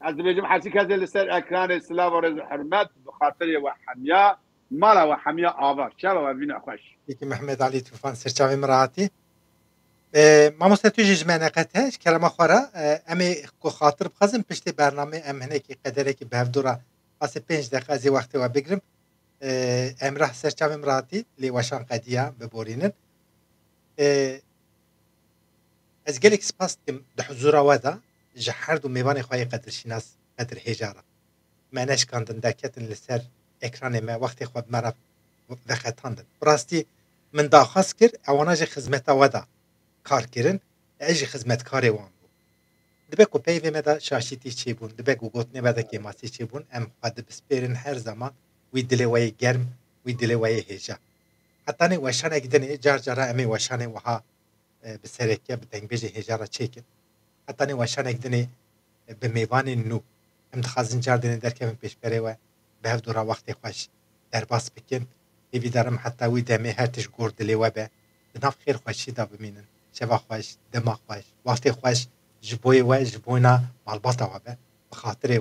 از بيجي حاسي كذا لسر اكران السلام ورز حرمات بخاطر وحميا مالا وحميا ابا شباب بينا خوش یکی محمد علی توفان سرچاوی مراتی ما مستوی جمعناقته کلمه خورا امی کو خاطر بخزم پشت برنامه امنه کی قدره کی بهدورا واسه 5 دقیقه از وقت و بگیرم امراه سرچاوی مراتی لی وشان قدیا ببورینن از گلک سپاس کم ده حضور ودا جهرد و میوان خواهی قدر شناس قدر هجارة معناش کاندن دکتن لسر اکران ما وقتی خواب مرا وقتاندن براستی من داخواست کر اواناج خدمت ودا کار کرن اجی خدمت کاری وان بو دبه کو پیوی مدا شاشیتی چی بون دبه کو گوتنی مدا کیماسی چی بون ام خود بسپیرن هر زمان وی دلی وی گرم وی دلی وی هجا حتی نه وشان اگدنی جار جارا امی وشان وها بسرکه بدنگبیج هجارة چیکن حتی نه وشان اگدنی به میوان نو هم دخازن جار دنی در کم پیش بره و به هف دورا وقتی خوش در باس بکن ایوی دارم حتی وی دمی هرتش گرد دلی و به بناف خیر خوشی دا بمینن شبا خوش دماغ خوش وقتی خوش جبوی و جبوینا مالباتا و به بخاطر